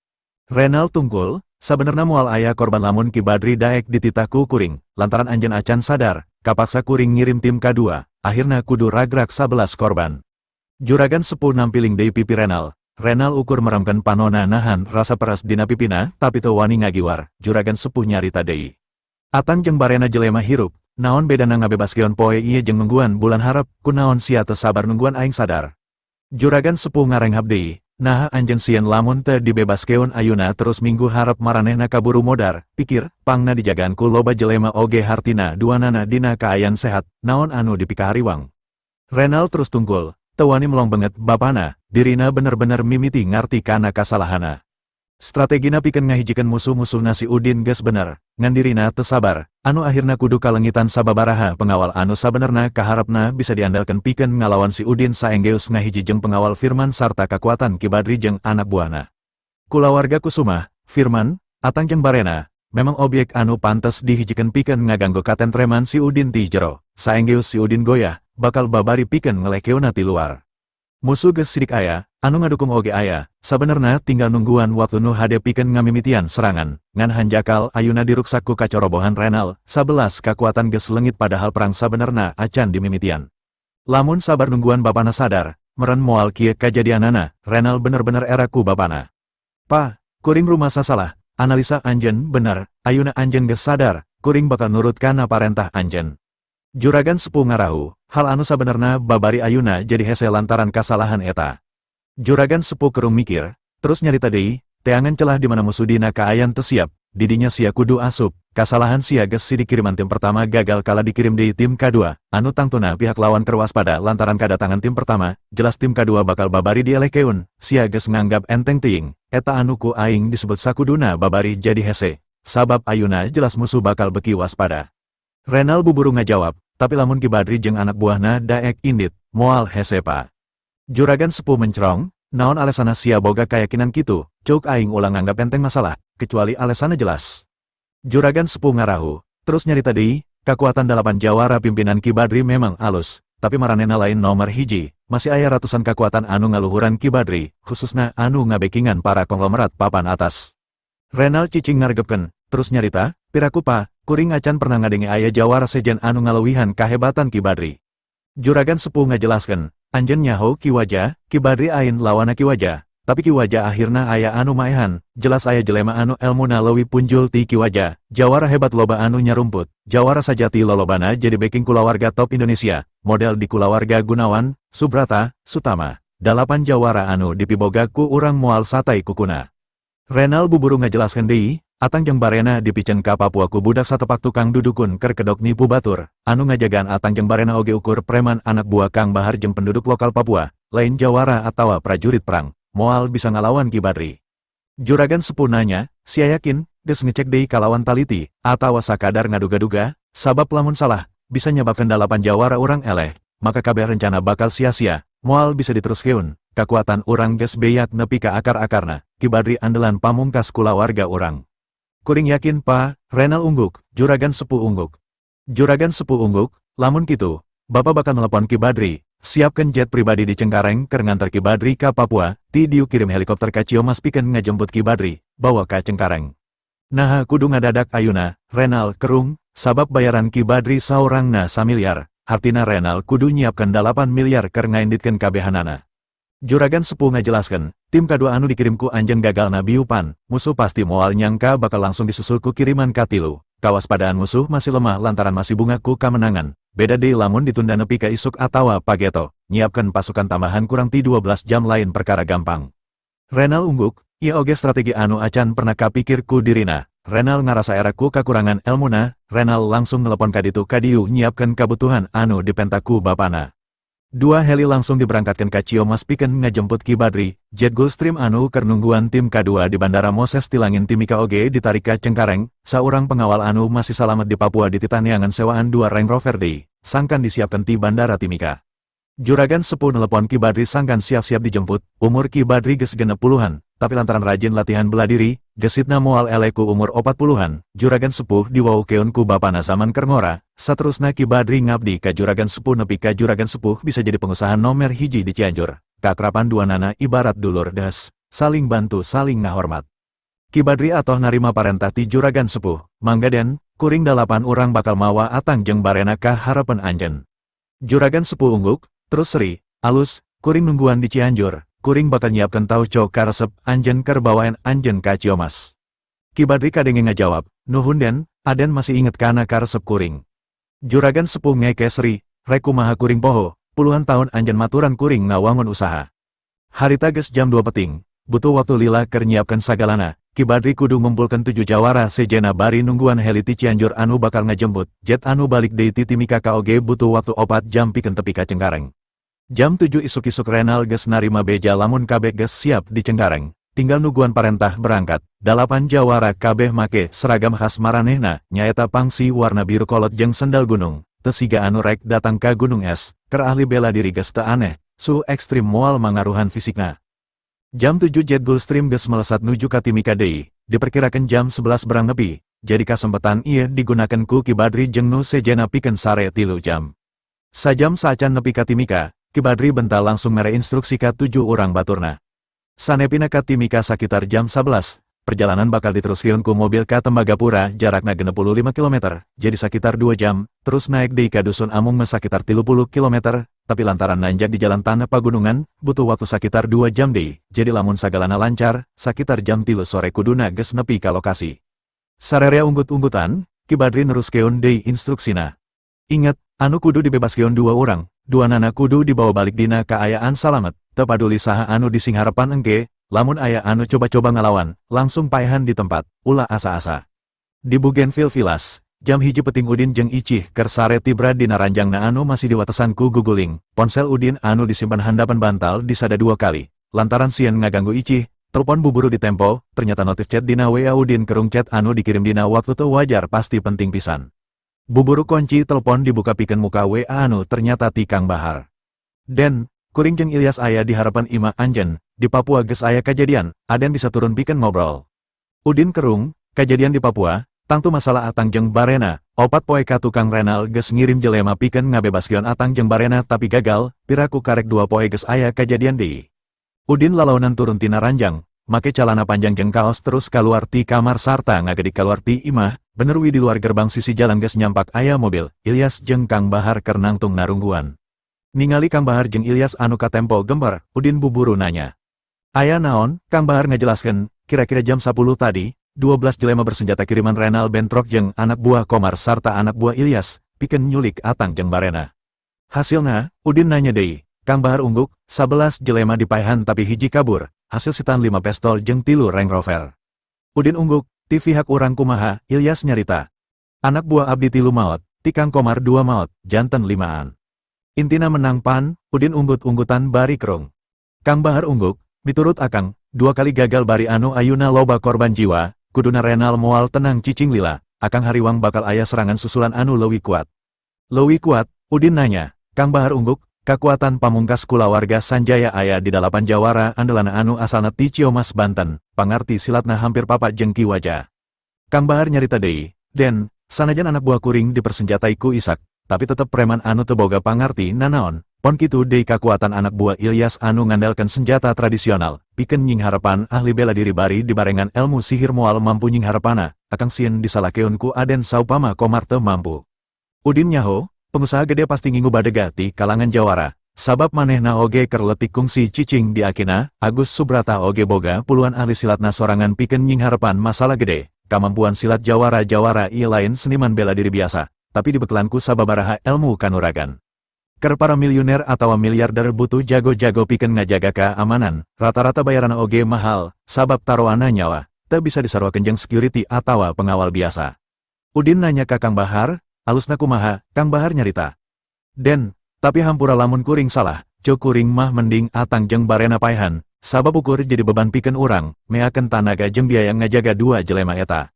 A: Renal tungkul, sabenerna moal aya korban lamun Ki Badri daek dititah ku kuring, lantaran anjeun acan sadar, kapaksa kuring ngirim tim K2, akhirna kudu ragrak 11 korban. Juragan sepuh nampiling deui pipi Renal. Renal ukur meremkeun panona nahan rasa peras dina pipina, tapi teu wani ngagiwar. Juragan sepuh nyarita deui. "Atang jeung Barena jelema hirup, naon bedana ngabebaskeun poe ieu jeung nungguan bulan harap, kunaon sia teu sabar nungguan aing sadar." Juragan sepuh ngarenghap deui, Nah anjen sieun lamun teu dibebaskeun ayeuna terus minggu harap maranehna kaburu modar, pikir, pangna dijagaan ku loba jelema oge hartina duanana dina kaayan sehat, naon anu dipikahariwang. Renal terus tungkul, teu wani melong banget bapana, dirina bener-bener mimiti ngarti kana kasalahana. Strategina pikeun ngahijikeun musuh-musuhna si Udin geus bener, ngan dirina teu sabar, anu akhirna kudu kalengitan sababaraha pengawal anu sabenerna kaharepna bisa diandalkeun pikeun ngalawan si Udin saenggeus ngahiji jeung pengawal Firman sarta kakuatan Ki Badri jeung anak buahna. Kulawarga Kusuma, Firman, Atang jeung Barena, memang objek anu pantes dihijikeun pikeun ngaganggu katentreman si Udin ti jero, saenggeus si Udin goyah, bakal babari pikeun ngelekeuna ti luar. Musuh geus sidik aya, anu ngadukung oge aya, sabenerna tinggal nungguan waktu nu hade pikeun ngamimitian serangan, ngan hanjakal ayeuna diruksak ku kacorobohan Renal, 11 kakuatan geus leungit padahal perang sabenerna acan dimimitian. Lamun sabar nungguan bapana sadar, meren moal kieu kajadianana, Renal bener-bener era ku bapana. Pa, kuring rumasa salah, analisa anjen bener, ayeuna anjen geus sadar, kuring bakal nurut kana parentah anjen. Juragan Sepuh ngarahu, hal anu sabenerna babari ayeuna jadi hese lantaran kasalahan eta. Juragan Sepuh kerung mikir, terus nyarita deui, teangan celah di mana musuh dina kaayan teu siap, didinya sia kudu asup, kasalahan sia geus si dikiriman tim pertama gagal kala dikirim deui tim kadua, anu tangtuna pihak lawan keur waspada lantaran kadatangan tim pertama, jelas tim kadua bakal babari dielekeun, sia geus nganggap enteng teuing, eta anu ku aing disebut sakuduna babari jadi hese, sabab ayeuna jelas musuh bakal beki waspada. Renal buburu ngajawab, tapi lamun Ki Badri jeung anak buahna daek indit, moal hese pa. Juragan Sepuh mencerong, naon alesana sia boga kayakinan kitu, ceuk aing ulang nganggap enteng masalah, kecuali alesana jelas. Juragan Sepuh ngarahu, terus nyarita deui, kakuatan 8 jawara pimpinan Ki Badri memang alus, tapi maranehna lain nomor hiji, masih aya ratusan kakuatan anu ngaluhuran Ki Badri, khususna anu ngabekingan para konglomerat papan atas. Renal cicing ngargepkeun, terus nyarita, piraku pa, kuring acan pernah ngadengi aya jawara sejen anu ngalewihan kahebatan Ki Badri. Juragan Sepuh ngajelaskeun, anjeun nyaho Ki Wajah, Ki Badri ain lawana Ki Wajah, tapi Ki Wajah akhirna aya anu maehan, jelas aya jelema anu elmuna leuwih punjul ti Ki Wajah, jawara hebat loba anu nyarumput, jawara sajati lolobana jadi backing kulawarga top Indonesia, model di kulawarga Gunawan, Subrata, Sutama, 8 jawara anu dipiboga ku urang moal satai kukuna. Renal buburu ngajelaskeun deui, Atang jeung Barena dipicen ka Papua ku budak satepak tukang dudukun keur kedok nipu batur, anu ngajagaan Atang jeung Barena oge ukur preman anak buah Kang Bahar jeung penduduk lokal Papua, lain jawara atawa prajurit perang, moal bisa ngalawan Ki Badri. Juragan Sepuh nanya, sia yakin, geus ngecek deui kalawan taliti, atawa sakadar ngaduga-duga, sabab lamun salah, bisa nyebabkeun 8 jawara urang eleh, maka kabeh rencana bakal sia-sia, moal bisa diteruskeun, kakuatan urang geus beyak nepi ka akar-akarna, Ki Badri andelan pamungkas kulawarga urang. Kuring yakin pa, Renal ungguk, Juragan Sepuh ungguk. Juragan Sepuh ungguk, lamun kitu, Bapak bakal nelpon Ki Badri, siapkan jet pribadi di Cengkareng keur nganter Ki Badri ka Papua, ti diu kirim helikopter ka Ciamas pikeun ngajemput Ki Badri, bawa ka Cengkareng. Nah kudu ngadadak ayuna, Renal kerung, sabab bayaran Ki Badri saurangna 1 miliar, hartina Renal kudu nyiapkan 8 miliar keur ngaenditkeun kabehanana. Juragan Sepuh ngajelaskeun, tim kadua anu dikirim ku anjeun gagalna biupan, musuh pasti moal nyangka bakal langsung disusul ku kiriman katilu. Kawaspadaan musuh masih lemah lantaran masih bunga ku kamenangan. Beda deui lamun ditunda nepi ka isuk atawa pageto, nyiapkeun pasukan tambahan kurang ti 12 jam lain perkara gampang. Renal ungguk, ieu oge strategi anu acan pernah kapikir ku dirina. Renal ngarasa era ku kakurangan elmuna, Renal langsung nelepon kaditu kadiu nyiapkeun kabutuhan anu dipenta ku bapana. 2 heli langsung diberangkatkan ka Ciamas pikeun ngajemput Ki Badri, jet Gulfstream anu keur nungguan tim K2 di Bandara Moses Tilangin Timika oge ditarik ka Cengkareng, saurang pengawal anu masih salamet di Papua dititaniangan sewaan 2 Range Rover deui, sangkan disiapkan ti Bandara Timika. Juragan Sepuh nelepon Ki Badri sangkan siap-siap dijemput, umur Ki Badri geus genep puluhan, tapi lantaran rajin latihan bela diri, gesitna moal eleku umur 40-an, Juragan Sepuh diwaukeun ku bapana zaman keur ngora, saterusna Ki Badri ngabdi ka Juragan Sepuh nepi ka Juragan Sepuh bisa jadi pengusaha nomer hiji di Cianjur. Kakrapan duanana ibarat dulur des, saling bantu saling ngahormat. Ki Badri atoh narima parentah ti Juragan Sepuh, mangga den, kuring 8 urang bakal mawa Atang jeung Barena ka harapan anjeun. Juragan Sepuh ungguk, terus seri, alus, kuring nungguan di Cianjur, kuring bakal nyiapkeun tauco karesep anjeun keur bawaen anjeun ka Ciamas. Ki Badri kadenge ngajawab, nuhun den, aden masih inget kana karesep kuring. Juragan Sepuh ngeke seri, rek kumaha kuring poho, puluhan tahun anjeun maturan kuring ngawangun usaha. Harita geus jam 2 peting, butuh waktu lila keur nyiapkeun sagalana. Ki Badri kudu ngumpulkeun 7 jawara sejena bari nungguan heli ti Cianjur anu bakal ngajemput. Jet anu balik deui ti Timika ka oge butuh waktu 4 jam pikeun tepi ka Cengkareng. Jam 7 isuk-isuk Renal geus narima beja lamun kabeh geus siap di Cengkareng. Tinggal nungguan parentah berangkat. 8 jawara kabeh make seragam khas maranehna, nyaeta pangsi warna biru kolot jeung sendal gunung. Teu siga anu rek datang ka gunung es, keur ahli bela diri geus teu aneh, suhu ekstrim moal mangaruhan fisikna. Jam 7 jet Gulfstream geus melesat nuju ka Timika deui, diperkirakan jam 11 berang nepi, jadi kasempatan ieu digunakeun ku Ki Badri jeung nu sejena pikeun sare 3 jam. Sajam saacan nepi ka Timika, Ki Badri bentar langsung mere instruksi ka 7 urang baturna. Sanepina ka Timika sakitar jam 11, perjalanan bakal diteruskeun ku mobil ka Tembagapura jarakna 65 km, jadi sekitar 2 jam, terus naik deui ka Dusun Amung sakitar 30 km, tapi lantaran nanjak di jalan tanah pagunungan, butuh waktu sekitar 2 jam deui, jadi lamun sagalana lancar, sekitar jam 3 sore kuduna geus nepi ka lokasi. Sarerea unggut-unggutan, Ki Badri neruskeun deui instruksina. Ingat, anu kudu dibebaskeun 2 urang, 2 nana kudu dibawa balik dina kaayaan salamet, teu paduli saha anu disingharepan engke, lamun aya anu coba-coba ngalawan, langsung paehan di tempat, ulah asa-asa. Di Bougainville Villas, jam 1 peting Udin jeung Icih keur sare tibra dina ranjangna anu masih diwatesan ku guguling. Ponsel Udin anu disimpan handapan bantal disada 2 kali. Lantaran sieun ngaganggu Icih, telepon buburu di tempo, ternyata notif chat dina WA Udin kerung chat anu dikirim dina waktu teu wajar pasti penting pisan. Buburu kunci telepon dibuka pikeun muka WA anu ternyata ti Kang Bahar. Den, kuring jeung Ilyas aya di harapan Ima Anjen, di Papua geus aya kajadian, aden bisa turun pikeun ngobrol. Udin kerung, kajadian di Papua, tangtu masalah Atang jeung Barena, 4 poe ka tukang Renal geus ngirim jelema pikeun ngabebaskeun Atang jeung Barena tapi gagal, piraku karek 2 poe geus aya kajadian deui. Udin lalaunan turun tina ranjang, make calana panjang jeung kaos terus kaluar ti kamar sarta ngagedik kaluar ti imah, bener wi di luar gerbang sisi jalan geus nyampak aya mobil, Ilyas jeung Kang Bahar keur nangtung narungguan. Ningali Kang Bahar jeung Ilyas anu katempo gembar, Udin buburu nanya. Aya naon? Kang Bahar ngajelaskeun, kira-kira jam 10 tadi, 12 jelema bersenjata kiriman Renal bentrok jeung anak buah Komar sarta anak buah Ilyas, pikeun nyulik Atang jeung Barena. Hasilna, Udin nanya deui, Kang Bahar ungguk, 11 jelema dipaehan tapi hiji kabur, hasil sitaan 5 pistol jeung 3 Range Rover. Udin ungguk, ti pihak urang kumaha, Ilyas nyarita. Anak buah abdi 3 maot, ti Kang Komar 2 maot, janten 5-an. Intina menang pan, Udin unggut-unggutan bari kerung. Kang Bahar ungguk, miturut Akang, 2 kali gagal bari anu ayuna loba korban jiwa, kuduna Renal moal tenang cicing lila, Akang hariwang bakal aya serangan susulan anu leuwih kuat. Leuwih kuat, Udin nanya. Kang Bahar ungguk, kakuatan pamungkas kulawarga Sanjaya aya di 8 jawara andelana anu asalna ti Ciamas Banten, pangarti silatna hampir papat jeung Ki Waja. Kang Bahar nyarita deui, Den, sanajan anak buah kuring dipersenjatai ku Isak, tapi tetep preman anu teu boga pangarti nanaon, pon kitu deui kakuatan anak buah Ilyas anu ngandalkeun senjata tradisional, pikeun nying harapan ahli bela diri bari dibarengan ilmu sihir moal mampu nying harapana, Akang sieun disalakeun ku aden saupama Komar teu mampu. Udin nyaho, pengusaha gede pasti ngingu badega ti kalangan jawara, sabab manehna oge keur leutik kungsi cicing di akina, Agus Subrata oge boga puluhan ahli silatna sorangan pikeun nying harapan masalah gede, kamampuan silat jawara-jawara ieu lain seniman bela diri biasa, tapi dibekelanku sababaraha ilmu kanuragan. Keur para miliuner atawa miliarder butuh jago-jago pikeun ngajaga keamanan, rata-rata bayaran oge mahal, sabab taroana nyawa, teu bisa disarwakeun jeung security atawa pengawal biasa. Udin nanya ka Kang Bahar, alusna kumaha? Kang Bahar nyarita. Den, tapi hampura lamun kuring salah, cuk kuring mah mending Atang jeung Barena paehan, sabab ukur jadi beban pikeun urang, meakeun tanaga jeung biaya ngajaga 2 jelema eta.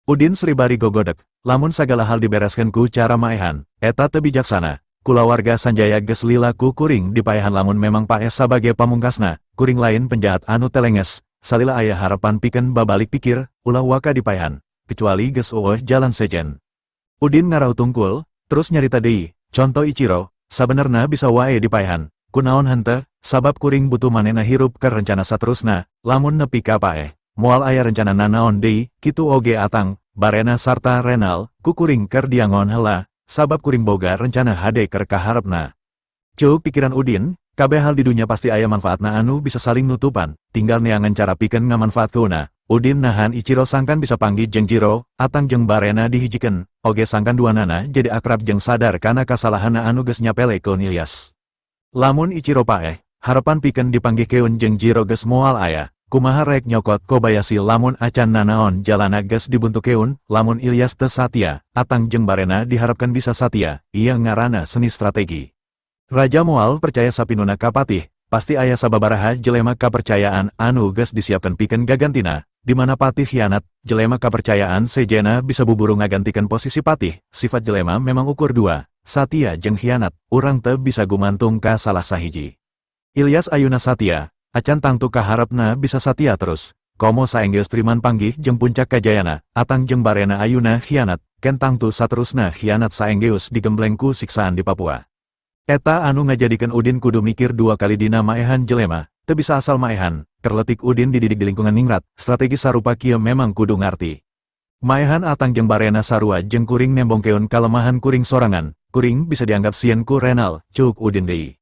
A: Udin seribari gogodek, lamun sagala hal dibereskeun ku cara maehan, eta teu bijaksana. Kulawarga Sanjaya geus lila ku kuring dipaehan lamun memang paeh sabage pamungkasna, kuring lain penjahat anu telenges, salila aya harapan pikeun babalik pikir, ulah waka dipaehan, kecuali geus eueuh jalan sejen. Udin ngarau tungkul, terus nyarita deui, contoh Ichiro, sabenerna bisa wae dipaehan, kunaon henteu, sabab kuring butuh manehna hirup ke rencana saterusna, lamun nepi ka paeh, moal aya rencana nanaon deui, kitu oge Atang, Barena sarta Renal, ku kuring keur diangon heula, sabab kuring boga rencana hade keur kaharepna. Ceuk pikiran Udin, kabeh hal di dunya pasti aya manfaatna anu bisa saling nutupan, tinggal neangan cara pikeun ngamanfaatkeunna. Udin nahan Ichiro sangkan bisa panggih jeung Jiro, Atang jeung Barena dihijikeun, oge sangkan duanana jadi akrab jeung sadar kana kasalahanna anu geus nyapelekeun Ilyas. Lamun Ichiro paeh, harapan piken dipanggih keun jeung jiro geus moal aya. Kumaha rek nyokot Kobayashi lamun acan nanaon jalana geus dibuntu keun, lamun Ilyas teu satia, Atang jeung Barena diharapkan bisa satia, ieu ngaranna seni strategi. Raja moal percaya sapinuna kapatih, pasti aya sababaraha jelema kapercayaan anu geus disiapkan piken gagantina, di mana patih hianat, jelema kapercayaan sejena bisa buburu ngagantikan posisi patih, sifat jelema memang ukur dua, satia jeung hianat, urang teu bisa gumantung ka salah sahiji. Ilyas ayeuna satia, acan tangtu kaharepna bisa satia terus. Komo saenggeus triman panggih jeung puncak kajayana, Atang jeung Barena ayeuna hianat, ken tangtu saterusna hianat saenggeus digembleng ku siksaan di Papua. Eta anu ngajadikeun Udin kudu mikir dua kali dina maehan jelema, teu bisa asal maehan, kerletik Udin dididik di lingkungan ningrat, strategi sarupa kieu memang kudu ngarti. Maehan Atang jeung Barena sarua jeung kuring nembongkeun kalemahan kuring sorangan, kuring bisa dianggap sieun ku Renal, cuk Udin deui.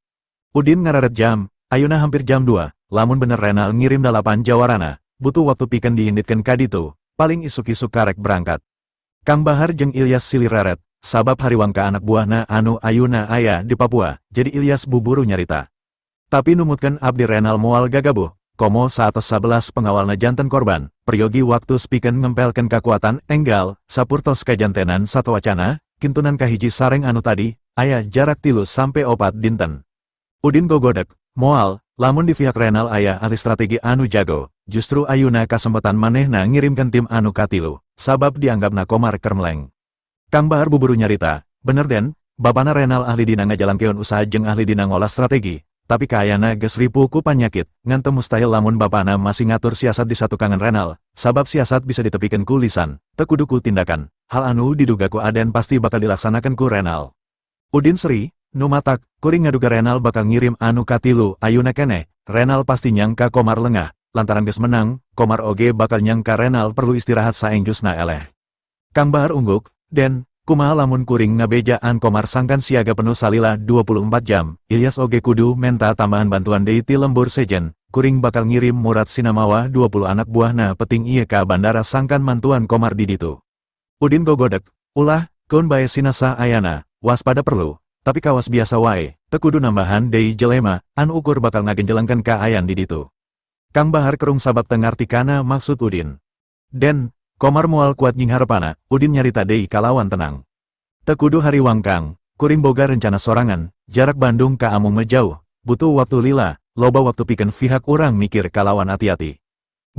A: Udin ngararet jam, ayeuna hampir jam 2, lamun bener Renal ngirim dalapan jawarana, butuh waktu pikeun diinditkeun ka ditu, paling isuk-isuk karek berangkat. Kang Bahar jeung Ilyas silih reret, sabab hariwangka anak buahna anu ayuna aya di Papua, jadi Ilyas buburu nyarita. Tapi numutkeun abdi Renal moal gagabuh, komo 111 pengawalna janten korban, peryogi waktu pikeun ngempelkeun kakuatan enggal, sapurtos kajantenan satowacana, kintunan kahiji sareng anu tadi, aya jarak 3 sampai 4 dinten. Udin gogodek, moal, lamun di pihak Renal aya ahli strategi anu jago, justru ayeuna kasempatan manehna ngirimkeun tim anu katilu, sabab dianggapna Komar kermeleng. Kang Bahar buburu nyarita, bener den, bapana Renal ahli dina ngajalankeun usaha jeung ahli dina ngolah strategi, tapi kaayana geus ripuh ku panyakit, ngan teu mustahil lamun bapana masih ngatur siasat di satukangan Renal, sabab siasat bisa ditepikeun ku lisan, teu kudu ku tindakan, hal anu diduga ku Aden pasti bakal dilaksanakan ku Renal. Udin seri, nu matak, kuring ngaduga Renal bakal ngirim anu katilu ayeuna keneh, Renal pasti nyangka Komar lengah, lantaran geus menang, Komar oge bakal nyangka Renal perlu istirahat saengjusna eleh. Kang Bahar ungguk, den, kumaha lamun kuring ngabejaan Komar sangkan siaga penuh salila 24 jam, Ilyas oge kudu menta tambahan bantuan deui ti lembur sejen, kuring bakal ngirim Murad Sinamawa 20 anak buahna peting ieu ka bandara sangkan mantuan Komar di ditu. Udin gogodek, ulah, keun bae sinasa ayana, waspada perlu, tapi kawas biasa wae, teu kudu nambahan deui jelema, anu ukur bakal ngagenjelengkeun kaayan di ditu. Kang Bahar kerung sabab teu ngarti kana maksud Udin. Den, Komar moal kuat nying harepana, Udin nyarita deui kalawan tenang. Teu kudu hariwangkang, kuring boga rencana sorangan, jarak Bandung ka Amung mejauh, butuh waktu lila, loba waktu pikeun pihak urang mikir kalawan hati-hati.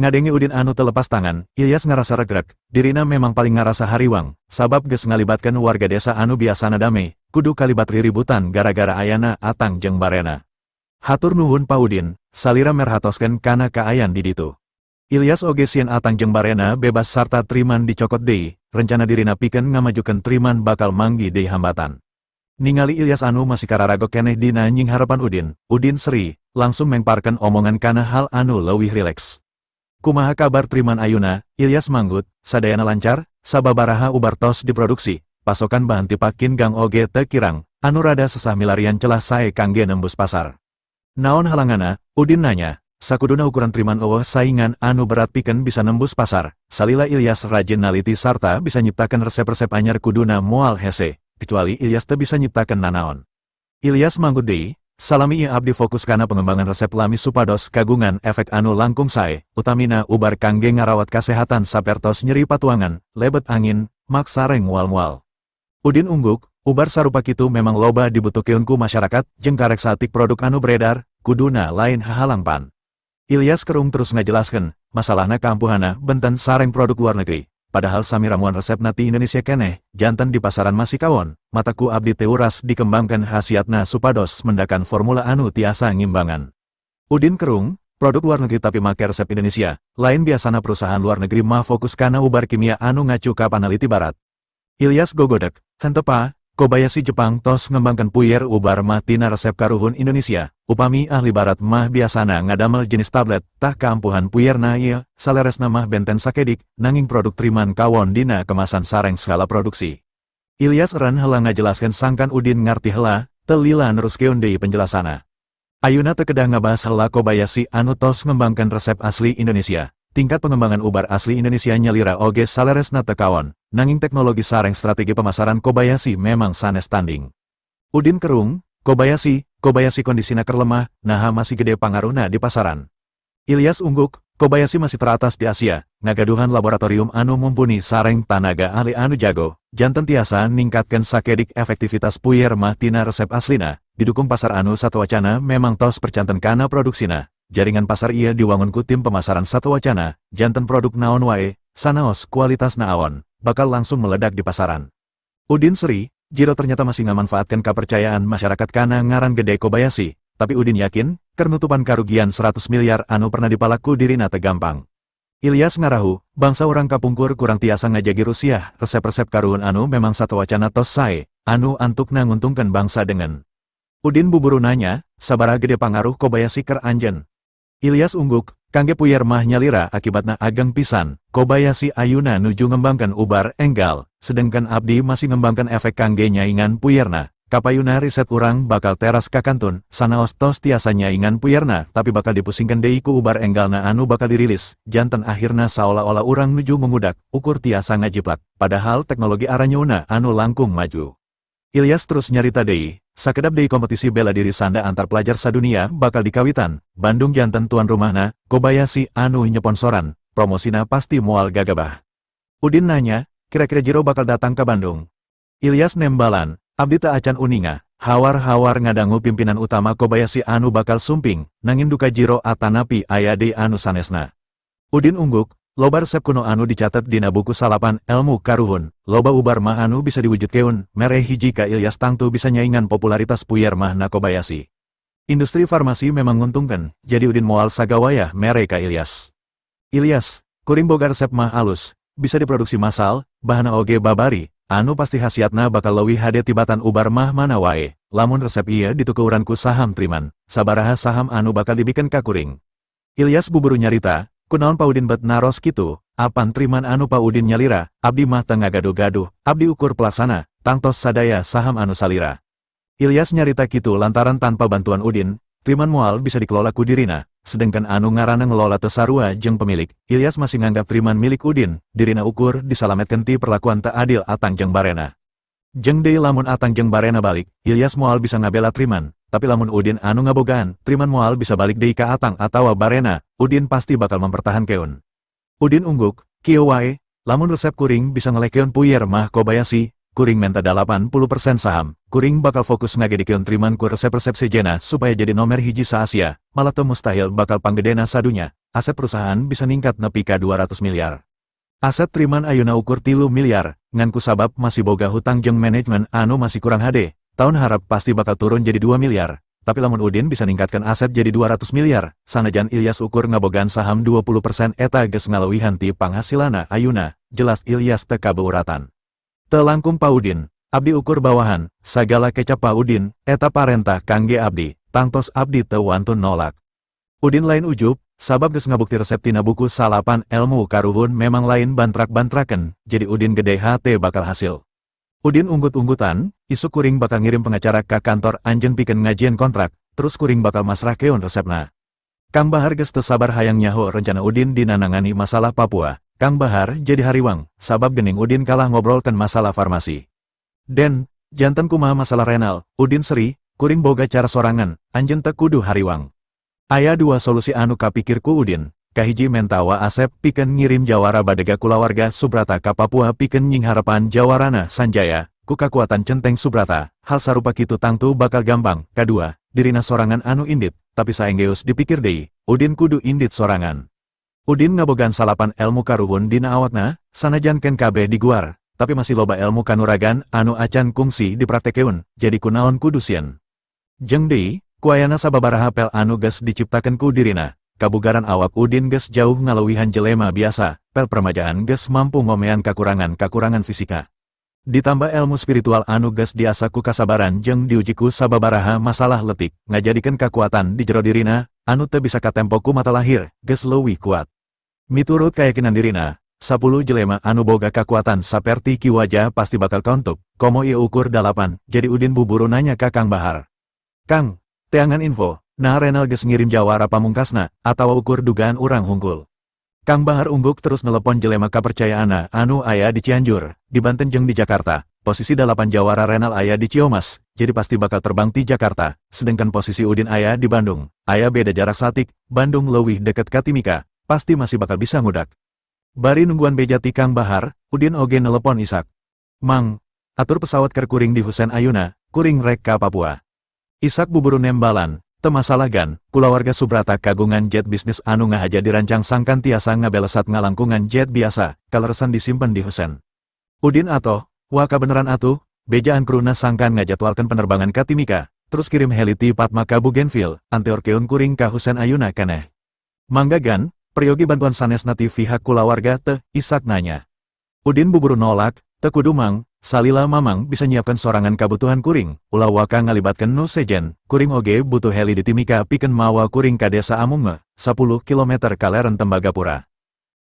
A: Ngadenge Udin anu teu lepas tangan, Ilyas ngarasa regrek, dirina memang paling ngarasa hariwang, sabab geus ngalibatkeun warga desa anu biasana damai, kudu kalibat riributan gara-gara ayana Atang jeung Barena. Hatur nuhun Pa Udin, salira merhatoskeun kana kaayan di ditu. Ilyas oge sieun Atang jeung Barena bebas sarta Triman dicokot deui, rencana dirina pikeun ngamajukeun Triman bakal manggi deui hambatan. Ningali Ilyas anu masih kararagok keneh dina nying harapan Udin seri, langsung mengparkeun omongan kana hal anu leuwih rileks. Kumaha kabar Triman ayeuna? Ilyas manggut, sadayana lancar, sababaraha ubar tos diproduksi, pasokan bahan tipakin gang oge teu kirang, anu rada sesah milarian celah sae kangge nembus pasar. Naon halangana? Udin nanya. Sakuduna ukuran Triman eueuh saingan anu berat pikeun bisa nembus pasar, salila Ilyas rajin naliti sarta bisa nyiptakeun resep-resep anyar kuduna moal hese, kecuali Ilyas teu bisa nyiptakeun nanaon. Ilyas manggut deui, salami ieu abdi fokus kana pengembangan resep lami supados kagungan efek anu langkung sae, utamina ubar kangge ngarawat kasehatan sapertos nyeri patuangan, lebet angin, mak sareng mual-mual. Udin ungguk, ubar sarupa kitu memang loba dibutuhkeun ku masyarakat, jeung karek saeutik produk anu beredar, kuduna lain hahalang pan. Ilyas kerung terus ngajelaskeun, masalahna kaampuhana benten sareng produk luar negeri, padahal sami ramuan resepna ti Indonesia keneh, janten di pasaran masih kawon, mataku abdi teu uras dikembangkan khasiatna supados mendakan formula anu tiasa ngimbangan. Udin kerung, produk luar negeri tapi make resep Indonesia, lain biasana perusahaan luar negeri mah fokus kana ubar kimia anu ngacu ka panaliti barat. Ilyas gogodek, henteu pa, Kobayashi Jepang tos ngembangkan puyer ubar mah tina resep karuhun Indonesia, upami ahli barat mah biasana ngadamel jenis tablet, tah kaampuhan puyerna ieu, saleresna mah benten sakedik, nanging produk Triman kawon dina kemasan sareng skala produksi. Ilyas eren heula ngajelaskeun sangkan Udin ngarti heula, teu lila neruskeun deui penjelasana. Ayeuna teu kedah ngabahas heula Kobayashi anu tos ngembangkan resep asli Indonesia. Tingkat pengembangan ubar asli Indonesia nyalira oge saleresna teu kawon, nanging teknologi sareng strategi pemasaran Kobayashi memang sanes tanding. Udin kerung, Kobayashi kondisina keur lemah, naha masih gede pangaruhna di pasaran. Ilyas ungguk, Kobayashi masih teratas di Asia, ngagaduhan laboratorium anu mumpuni sareng tanaga ahli anu jago, janten tiasa ningkatkan sakedik efektivitas puyer mah tina resep aslina, didukung pasar anu satwacana memang tos percanten kana produksina, jaringan pasar iya diwangun ku tim pemasaran satwacana, janten produk naon wae, sanaos kualitas naon, bakal langsung meledak di pasaran. Udin seri, Jiro ternyata masih ngamanfaatkan kepercayaan masyarakat kana ngaran gede Kobayashi, tapi Udin yakin, kernutupan karugian 100 miliar anu pernah dipalaku dirina teu gampang. Ilyas ngarahu, bangsa orang kapungkur kurang tiasa ngajagi Rusia, resep-resep karuhun anu memang satwacana tos sae, anu antukna nguntungkan bangsa dengan. Udin buburu nanya, sabaraha gede pangaruh Kobayashi keur anjeun. Ilyas ungguk, kangge puyer mah nyalira akibatna ageng pisan, Kobayashi ayuna nuju ngembangkan ubar enggal, sedangkan abdi masih ngembangkan efek kangge nyaingan puyerna. Kapayuna riset urang bakal teras kakantun, sanaos tos tiasa nyaingan puyerna, tapi bakal dipusingkan deui ku ubar enggalna anu bakal dirilis, janten akhirna saolah-olah urang nuju mengudak, ukur tiasa ngajiplak, padahal teknologi aranyeuna anu langkung maju. Ilyas terus nyarita deui, sakedap deui kompetisi bela diri sanda antar pelajar sadunia bakal dikawitan, Bandung janten tuan rumahna, Kobayashi anu nyeponsoran, promosina pasti moal gagabah. Udin nanya, kira-kira Jiro bakal datang ke Bandung. Ilyas nembalan, abdi teu acan uninga, hawar-hawar ngadangu pimpinan utama Kobayashi anu bakal sumping, nangin duka Jiro atanapi aya deui anu sanesna. Udin ungguk, loba resep kuno anu dicatat dina buku salapan ilmu karuhun, loba ubar mah anu bisa diwujudkeun, mere hiji ka Ilyas tangtu bisa nyaingan popularitas puyer mah na Kobayashi. Industri farmasi memang nguntungkan, jadi Udin moal sagawaya mere ka Ilyas. Ilyas, kuring boga resep mah alus, bisa diproduksi massal, bahana oge babari, anu pasti khasiatna bakal leuwih hade tibatan ubar mah mana wae, lamun resep ieu dituku uranku saham triman, sabaraha saham anu bakal dibikeun ka kuring. Ilyas buburu nyarita, kunaon Pa Udin bet naros kitu, apan triman anu Pa Udin nyalira, abdi mah teu ngagaduh-gaduh, abdi ukur pelaksana, tangtos sadaya saham anu salira. Ilyas nyarita kitu lantaran tanpa bantuan Udin, triman moal bisa dikelola ku dirina, sedangkan anu ngaranna ngelola teu sarua jeung pemilik, Ilyas masih nganggap triman milik Udin, dirina ukur disalametkeun ti perlakuan teu adil Atang jeung Barena. Jeung deui lamun Atang jeung Barena balik, Ilyas moal bisa ngabela triman, tapi lamun Udin anu ngabogaan, triman moal bisa balik deui ka Atang atawa Barena, Udin pasti bakal mempertahankeun. Udin ungguk, kieu wae, lamun resep kuring bisa ngelekeun puyer mah Kobayashi, kuring menta 80% saham, kuring bakal fokus ngagedikeun triman ku resep-resep sejena supaya jadi nomer hiji sa-Asia, malah teu mustahil bakal panggedena sadunya, aset perusahaan bisa ningkat nepi ka 200 miliar. Aset triman ayeuna ukur 3 miliar, ngan ku sabab masih boga hutang jeung manajemen anu masih kurang hade, tahun harap pasti bakal turun jadi 2 miliar, tapi lamun Udin bisa ningkatkan aset jadi 200 miliar, sanajan Ilyas ukur ngabogaan saham 20% eta geus ngaleuwihan ti panghasilana ayeuna, jelas Ilyas teu kabeuratan. Teu langkung Pa Udin, abdi ukur bawahan, sagala kecap Pa Udin, eta parentah kangge abdi, tangtos abdi teu wantun nolak. Udin lain ujub, sabab geus ngabukti resep tina buku salapan ilmu karuhun memang lain bantrak-bantraken, jadi Udin gede hate bakal hasil. Udin unggut-unggutan, isu kuring bakal ngirim pengacara ka kantor anjeun pikeun ngajieun kontrak, terus kuring bakal masrahkeun resepna. Kang Bahar geus teu sabar hayang nyaho rencana Udin dina nangani masalah Papua. Kang Bahar jadi hariwang, sabab gening Udin kalah ngobrolkan masalah farmasi. Den, janten kumaha masalah renal, Udin seri, kuring boga cara sorangan, anjeun teu kudu hariwang. Aya dua solusi anu kapikir ku Udin, kahiji mentawa Asep pikeun ngirim jawara badega kulawarga Subrata ka Papua pikeun nying harapan jawarana Sanjaya, ku kakuatan centeng Subrata, hal sarupa kitu tangtu bakal gampang. Kadua, dirina sorangan anu indit, tapi saenggeus dipikir deui, Udin kudu indit sorangan. Udin ngabogaan salapan ilmu karuhun dina awakna, sanajan ken kabeh diguar, tapi masih loba ilmu kanuragan anu acan kungsi dipraktekeun, jadi kunaon kudu sieun. Jeung deui, kuayana sababaraha pel anu geus diciptakeun ku dirina, kabugaran awak Udin geus jauh ngaleuwihan jelema biasa, pel permajaan geus mampu ngomean kakurangan fisika. Ditambah ilmu spiritual anu geus diasa ku kasabaran jeung diuji ku sababaraha masalah letik, ngajadikeun kakuatan di jero dirina, anu teu bisa katempo ku mata lahir, geus leuwih kuat. Miturut keyakinan dirina, 10 jelema anu boga kakuatan saperti Ki Wajah pasti bakal kontuk, komo ieu ukur 8, jadi Udin buburu nanya ka Kang Bahar. Kang, teangan info, nah Renal geus ngirim jawara pamungkasna, atawa ukur dugaan urang hungkul. Kang Bahar ungguk terus nelepon jelema kapercayaana anu aya di Cianjur, di Banten jeung di Jakarta, posisi 8 jawara Renal aya di Ciamas, jadi pasti bakal terbang ti Jakarta, sedangkan posisi Udin aya di Bandung. Aya beda jarak satik, Bandung leuwih deket ka Timika, pasti masih bakal bisa ngudak. Bari nungguan beja ti Kang Bahar, Udin oge nelepon Ishak. Mang, atur pesawat keur kuring di Husen ayeuna, kuring rek ka Papua. Ishak buburu nembalan, teu masalah gan, kulawarga Subrata kagungan jet bisnis anu ngahaja dirancang sangkan tiasa ngabelesat ngalangkungan jet biasa, kaleresan disimpen di Husen. Udin atoh, wah kabeneran atuh, bejaan kruna sangkan ngajadwalkan penerbangan ka Timika, terus kirim heli ti Padma ka Bougainville, anteur keun kuring ka Husen ayeuna keneh. Mangga gan, peryogi bantuan sanesna ti pihak kulawarga teh, Ishak nanya. Udin buburu nolak, teu kudu mang, salila mamang bisa nyiapkan sorangan kabutuhan kuring, ulah waka ngalibatkan nu sejen, kuring oge butuh heli di Timika pikeun mawa kuring ka desa Amunge, 10 km kaleren Tembagapura.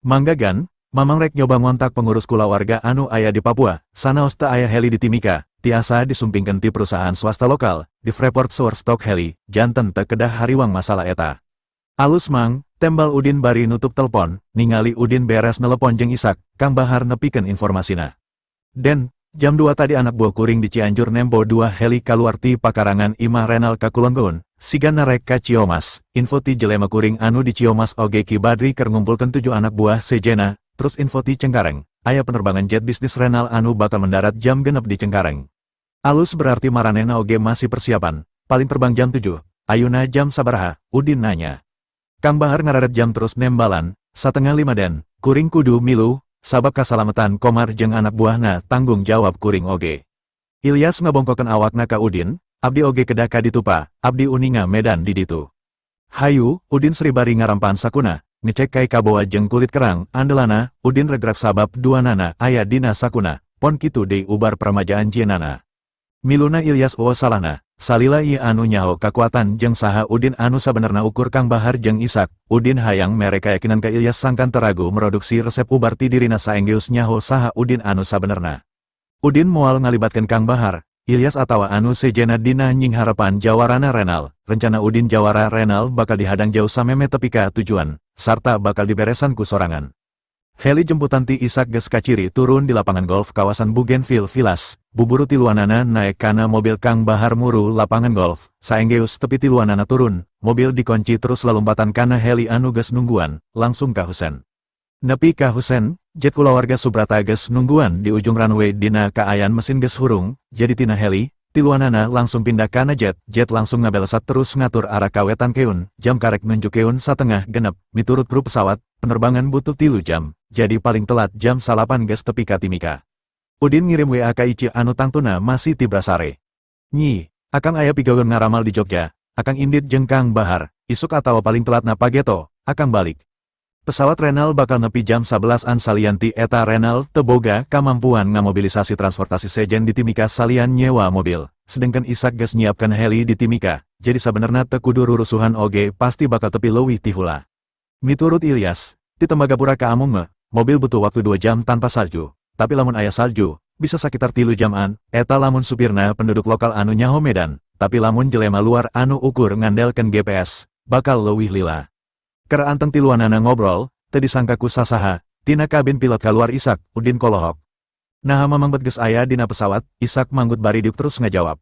A: Mangga gan, mamang rek nyoba ngontak pengurus kulawarga anu aya di Papua, sanaos teu aya heli di Timika, tiasa disumpingkeun ti perusahaan swasta lokal, di Freeport Sour stok heli, janten teu kedah hariwang masalah eta. Alus mang, tembal Udin bari nutup telepon, ningali Udin beres nelepon jeung Ishak, Kang Bahar nepikeun informasina. Den, jam 2 tadi anak buah kuring di Cianjur nempo 2 heli kaluar ti pakarangan Imah Renal ka Kulongaun, sigan narek ka Ciomas, info ti jelema kuring anu di Ciomas oge Ki Badri keur ngumpulkeun 7 anak buah sejena, terus info ti Cengkareng, aya penerbangan jet bisnis Renal anu bakal mendarat jam 6 di Cengkareng. Alus berarti maranehna oge masih persiapan, paling terbang jam 7, ayeuna jam sabaraha, Udin nanya. Kang Bahar ngararet jam terus nembalan, 4:30 den, kuring kudu milu, sabab kasalametan Komar jeung anak buahna tanggung jawab kuring oge. Ilyas ngabongkokeun awakna ka Udin, abdi oge kedah ka ditu pa, abdi uninga Medan di ditu. Hayu, Udin seribari ngarampan sakuna, ngecek kai kaboa jeung kulit kerang, andelana, Udin regrak sabab duanana aya dina sakuna, pon kitu deui ubar permajaan jenana. Miluna Ilyas salahna, salila ieu anu nyaho kakuatan jeung saha Udin anu sabenerna ukur Kang Bahar jeung Ishak, Udin hayang mere kayakinan ka Ilyas sangkan teragu meroduksi resep ubar ti dirina saenggeus nyaho saha Udin anu sabenerna. Udin moal ngalibatkeun Kang Bahar, Ilyas atawa anu sejena dina nying harapan jawarana Renal, rencana Udin jawara Renal bakal dihadang jauh sameme tepi ka tujuan, sarta bakal diberesan ku sorangan. Heli jemputan ti Ishak geus kaciri turun di lapangan golf kawasan Bougainville Villas, buburu tiluanana naek kana mobil Kang Bahar muru lapangan golf, saenggeus tepi tiluanana turun, mobil dikunci terus lalumpatan kana heli anu geus nungguan, langsung ka Husen. Nepi ka Husen, jet kulawarga Subrata geus nungguan di ujung runway dina kaayan mesin geus hurung, jadi tina heli, tiluanana langsung pindah kana jet langsung ngabelesat terus ngatur arah kawetan keun, jam karek nunjuk keun 5:30, miturut kru pesawat, penerbangan butuh 3 jam, jadi paling telat jam 8 geus tepi ka Timika. Udin ngirim WA ka Ici anu tangtuna masih tibra sare. Nyi, akang aya pigaweun ngaramal di Jogja, akang indit jeung Kang Bahar, isuk atawa paling telatna pageto, akang balik. Pesawat Renal bakal nepi jam 11-an salianti eta Renal teu boga kamampuan ngamobilisasi transportasi sejen di Timika salian nyewa mobil, sedangkan Ishak geus nyiapkan heli di Timika, jadi sabenerna teu kudu rurusuhan oge pasti bakal tepi leuwih ti heula. Miturut Ilyas, ti Tembagapura ka Amunge, mobil butuh waktu 2 jam tanpa salju, tapi lamun aya salju, bisa sakitar 3 jaman, eta lamun supirna penduduk lokal anu nyaho Medan, tapi lamun jelema luar anu ukur ngandelkeun GPS, bakal leuwih lila. Keur anteng tiluanana ngobrol, teu disangka ku sasaha, tina kabin pilot kaluar Ishak, Udin kolohok. Naha mamang bet geus aya dina pesawat, Ishak manggut bari diuk terus ngajawab.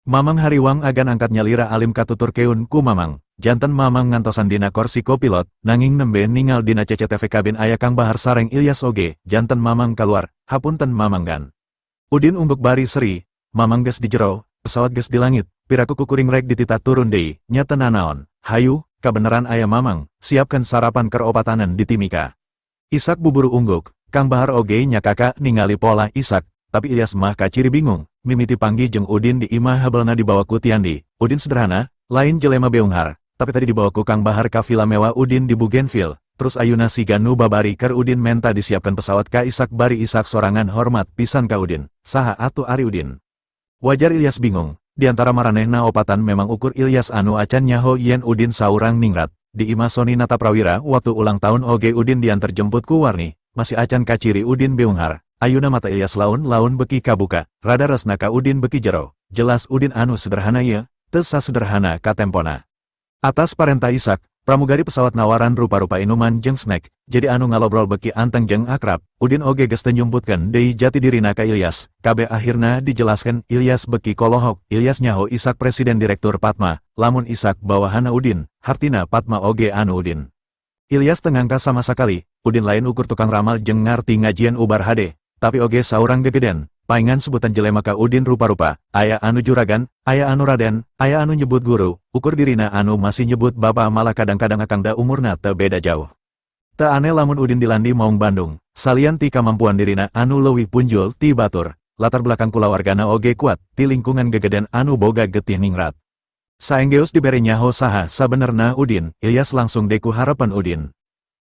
A: Mamang hariwang agan angkat nyalira alim katutur keun ku mamang, janten mamang ngantosan dina kursi kopilot, nanging nembe ningal dina CCTV kabin aya Kang Bahar sareng Ilyas oge, janten mamang kaluar, hapunten mamang gan. Udin umbek bari seri, mamang geus di jero, pesawat geus di langit, piraku kukuring rek dititah turun deui, nya teu nanaon, hayu. Kebeneran aya mamang, siapkan sarapan keur opatanan di Timika. Ishak buburu ungguk, Kang Bahar oge nya kakak ningali pola Ishak, tapi Ilyas mah kaciri bingung, mimiti panggih jeung Udin di imah habelna dibawa ku Tiandi. Udin sederhana, lain jelema beunghar, tapi tadi dibawa ku Kang Bahar ka villa mewah Udin di Bougainville, terus ayuna siga nu babari keur Udin menta disiapkan pesawat ka Ishak bari Ishak sorangan hormat pisan ka Udin, saha atuh ari Udin. Wajar Ilyas bingung. Di antara maranehna opatan memang ukur Ilyas anu acan nyaho yen Udin saurang ningrat. Di imah Soni Nata Prawira waktu ulang tahun oge Udin diantar jemput ku Warni, masih acan kaciri Udin beunghar. Ayuna mata Ilyas laun beki kabuka, rada resna ka Udin beki jero. Jelas Udin anu sederhana ieu, teu sasederhana ka tempona. Atas parentah Ishak, Pramugari pesawat nawaran rupa-rupa inuman jeung snack, jadi anu ngalobrol beki anteng jeung akrab, Udin oge geus teu nyumputkeun deui jati dirina ka Ilyas. Kabeh akhirna dijelaskeun Ilyas beki kolohok, Ilyas nyaho Isak presiden direktur Padma, lamun Isak bawahanna Udin, hartina Padma oge anu Udin. Ilyas teu ngangka sama sakali, Udin lain ukur tukang ramal jeung ngarti ngajian ubar hade, tapi oge saurang gegeden. Paingan sebutan jelema ka Udin rupa-rupa, aya anu juragan, aya anu raden, aya anu nyebut guru, ukur dirina anu masih nyebut bapa malah kadang-kadang akangda umurna teu beda jauh. Teu aneh lamun Udin dilandi maung Bandung, salian ti kamampuan dirina anu leuwih punjul ti batur, latar belakang kulawargana oge kuat, ti lingkungan gegeden anu boga getih ningrat. Saenggeus dibere nyaho saha sabenerna Udin, Ilyas langsung deku harapan Udin.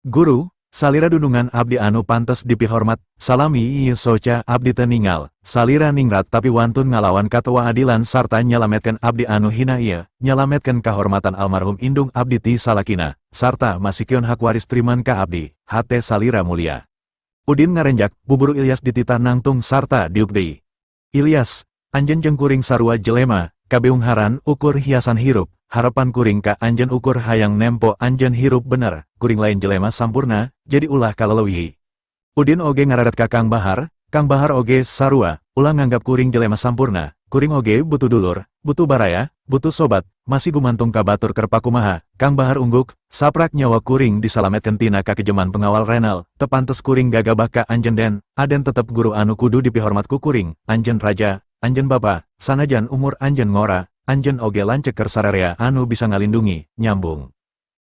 A: Guru, salira dunungan abdi anu pantes dipihormat, salami ieu soca abdi teu ningal, salira ningrat tapi wantun ngalawan katua adilan sarta nyalametkeun abdi anu hina ieu, nyalametkeun kahormatan almarhum indung abdi ti salakina, sarta masikeun hak waris triman ka abdi, hate salira mulia. Udin ngarenjak, buburu Ilyas ditita nangtung sarta diuk deui. Ilyas, anjeun jeung kuring sarua jelema, kabeung haran ukur hiasan hirup. Harapan kuring ka anjen ukur hayang nempo anjen hirup bener, kuring lain jelema sampurna, jadi ulah kalelewihi. Udin oge ngaradat ka Kang Bahar oge sarua, ulah nganggap kuring jelema sampurna, kuring oge butuh dulur, butuh baraya, butuh sobat, masih gumantung ka batur keur pakumaha. Kang Bahar ungguk, saprak nyawa kuring disalametkeun tina ka kejeman pengawal Renal, teu pantes kuring gagabah ka anjen den, aden tetep guru anu kudu dipihormat ku kuring, anjen raja, anjen bapa, sanajan umur anjen ngora. Anjen oge lancek keur sararea anu bisa ngalindungi, nyambung.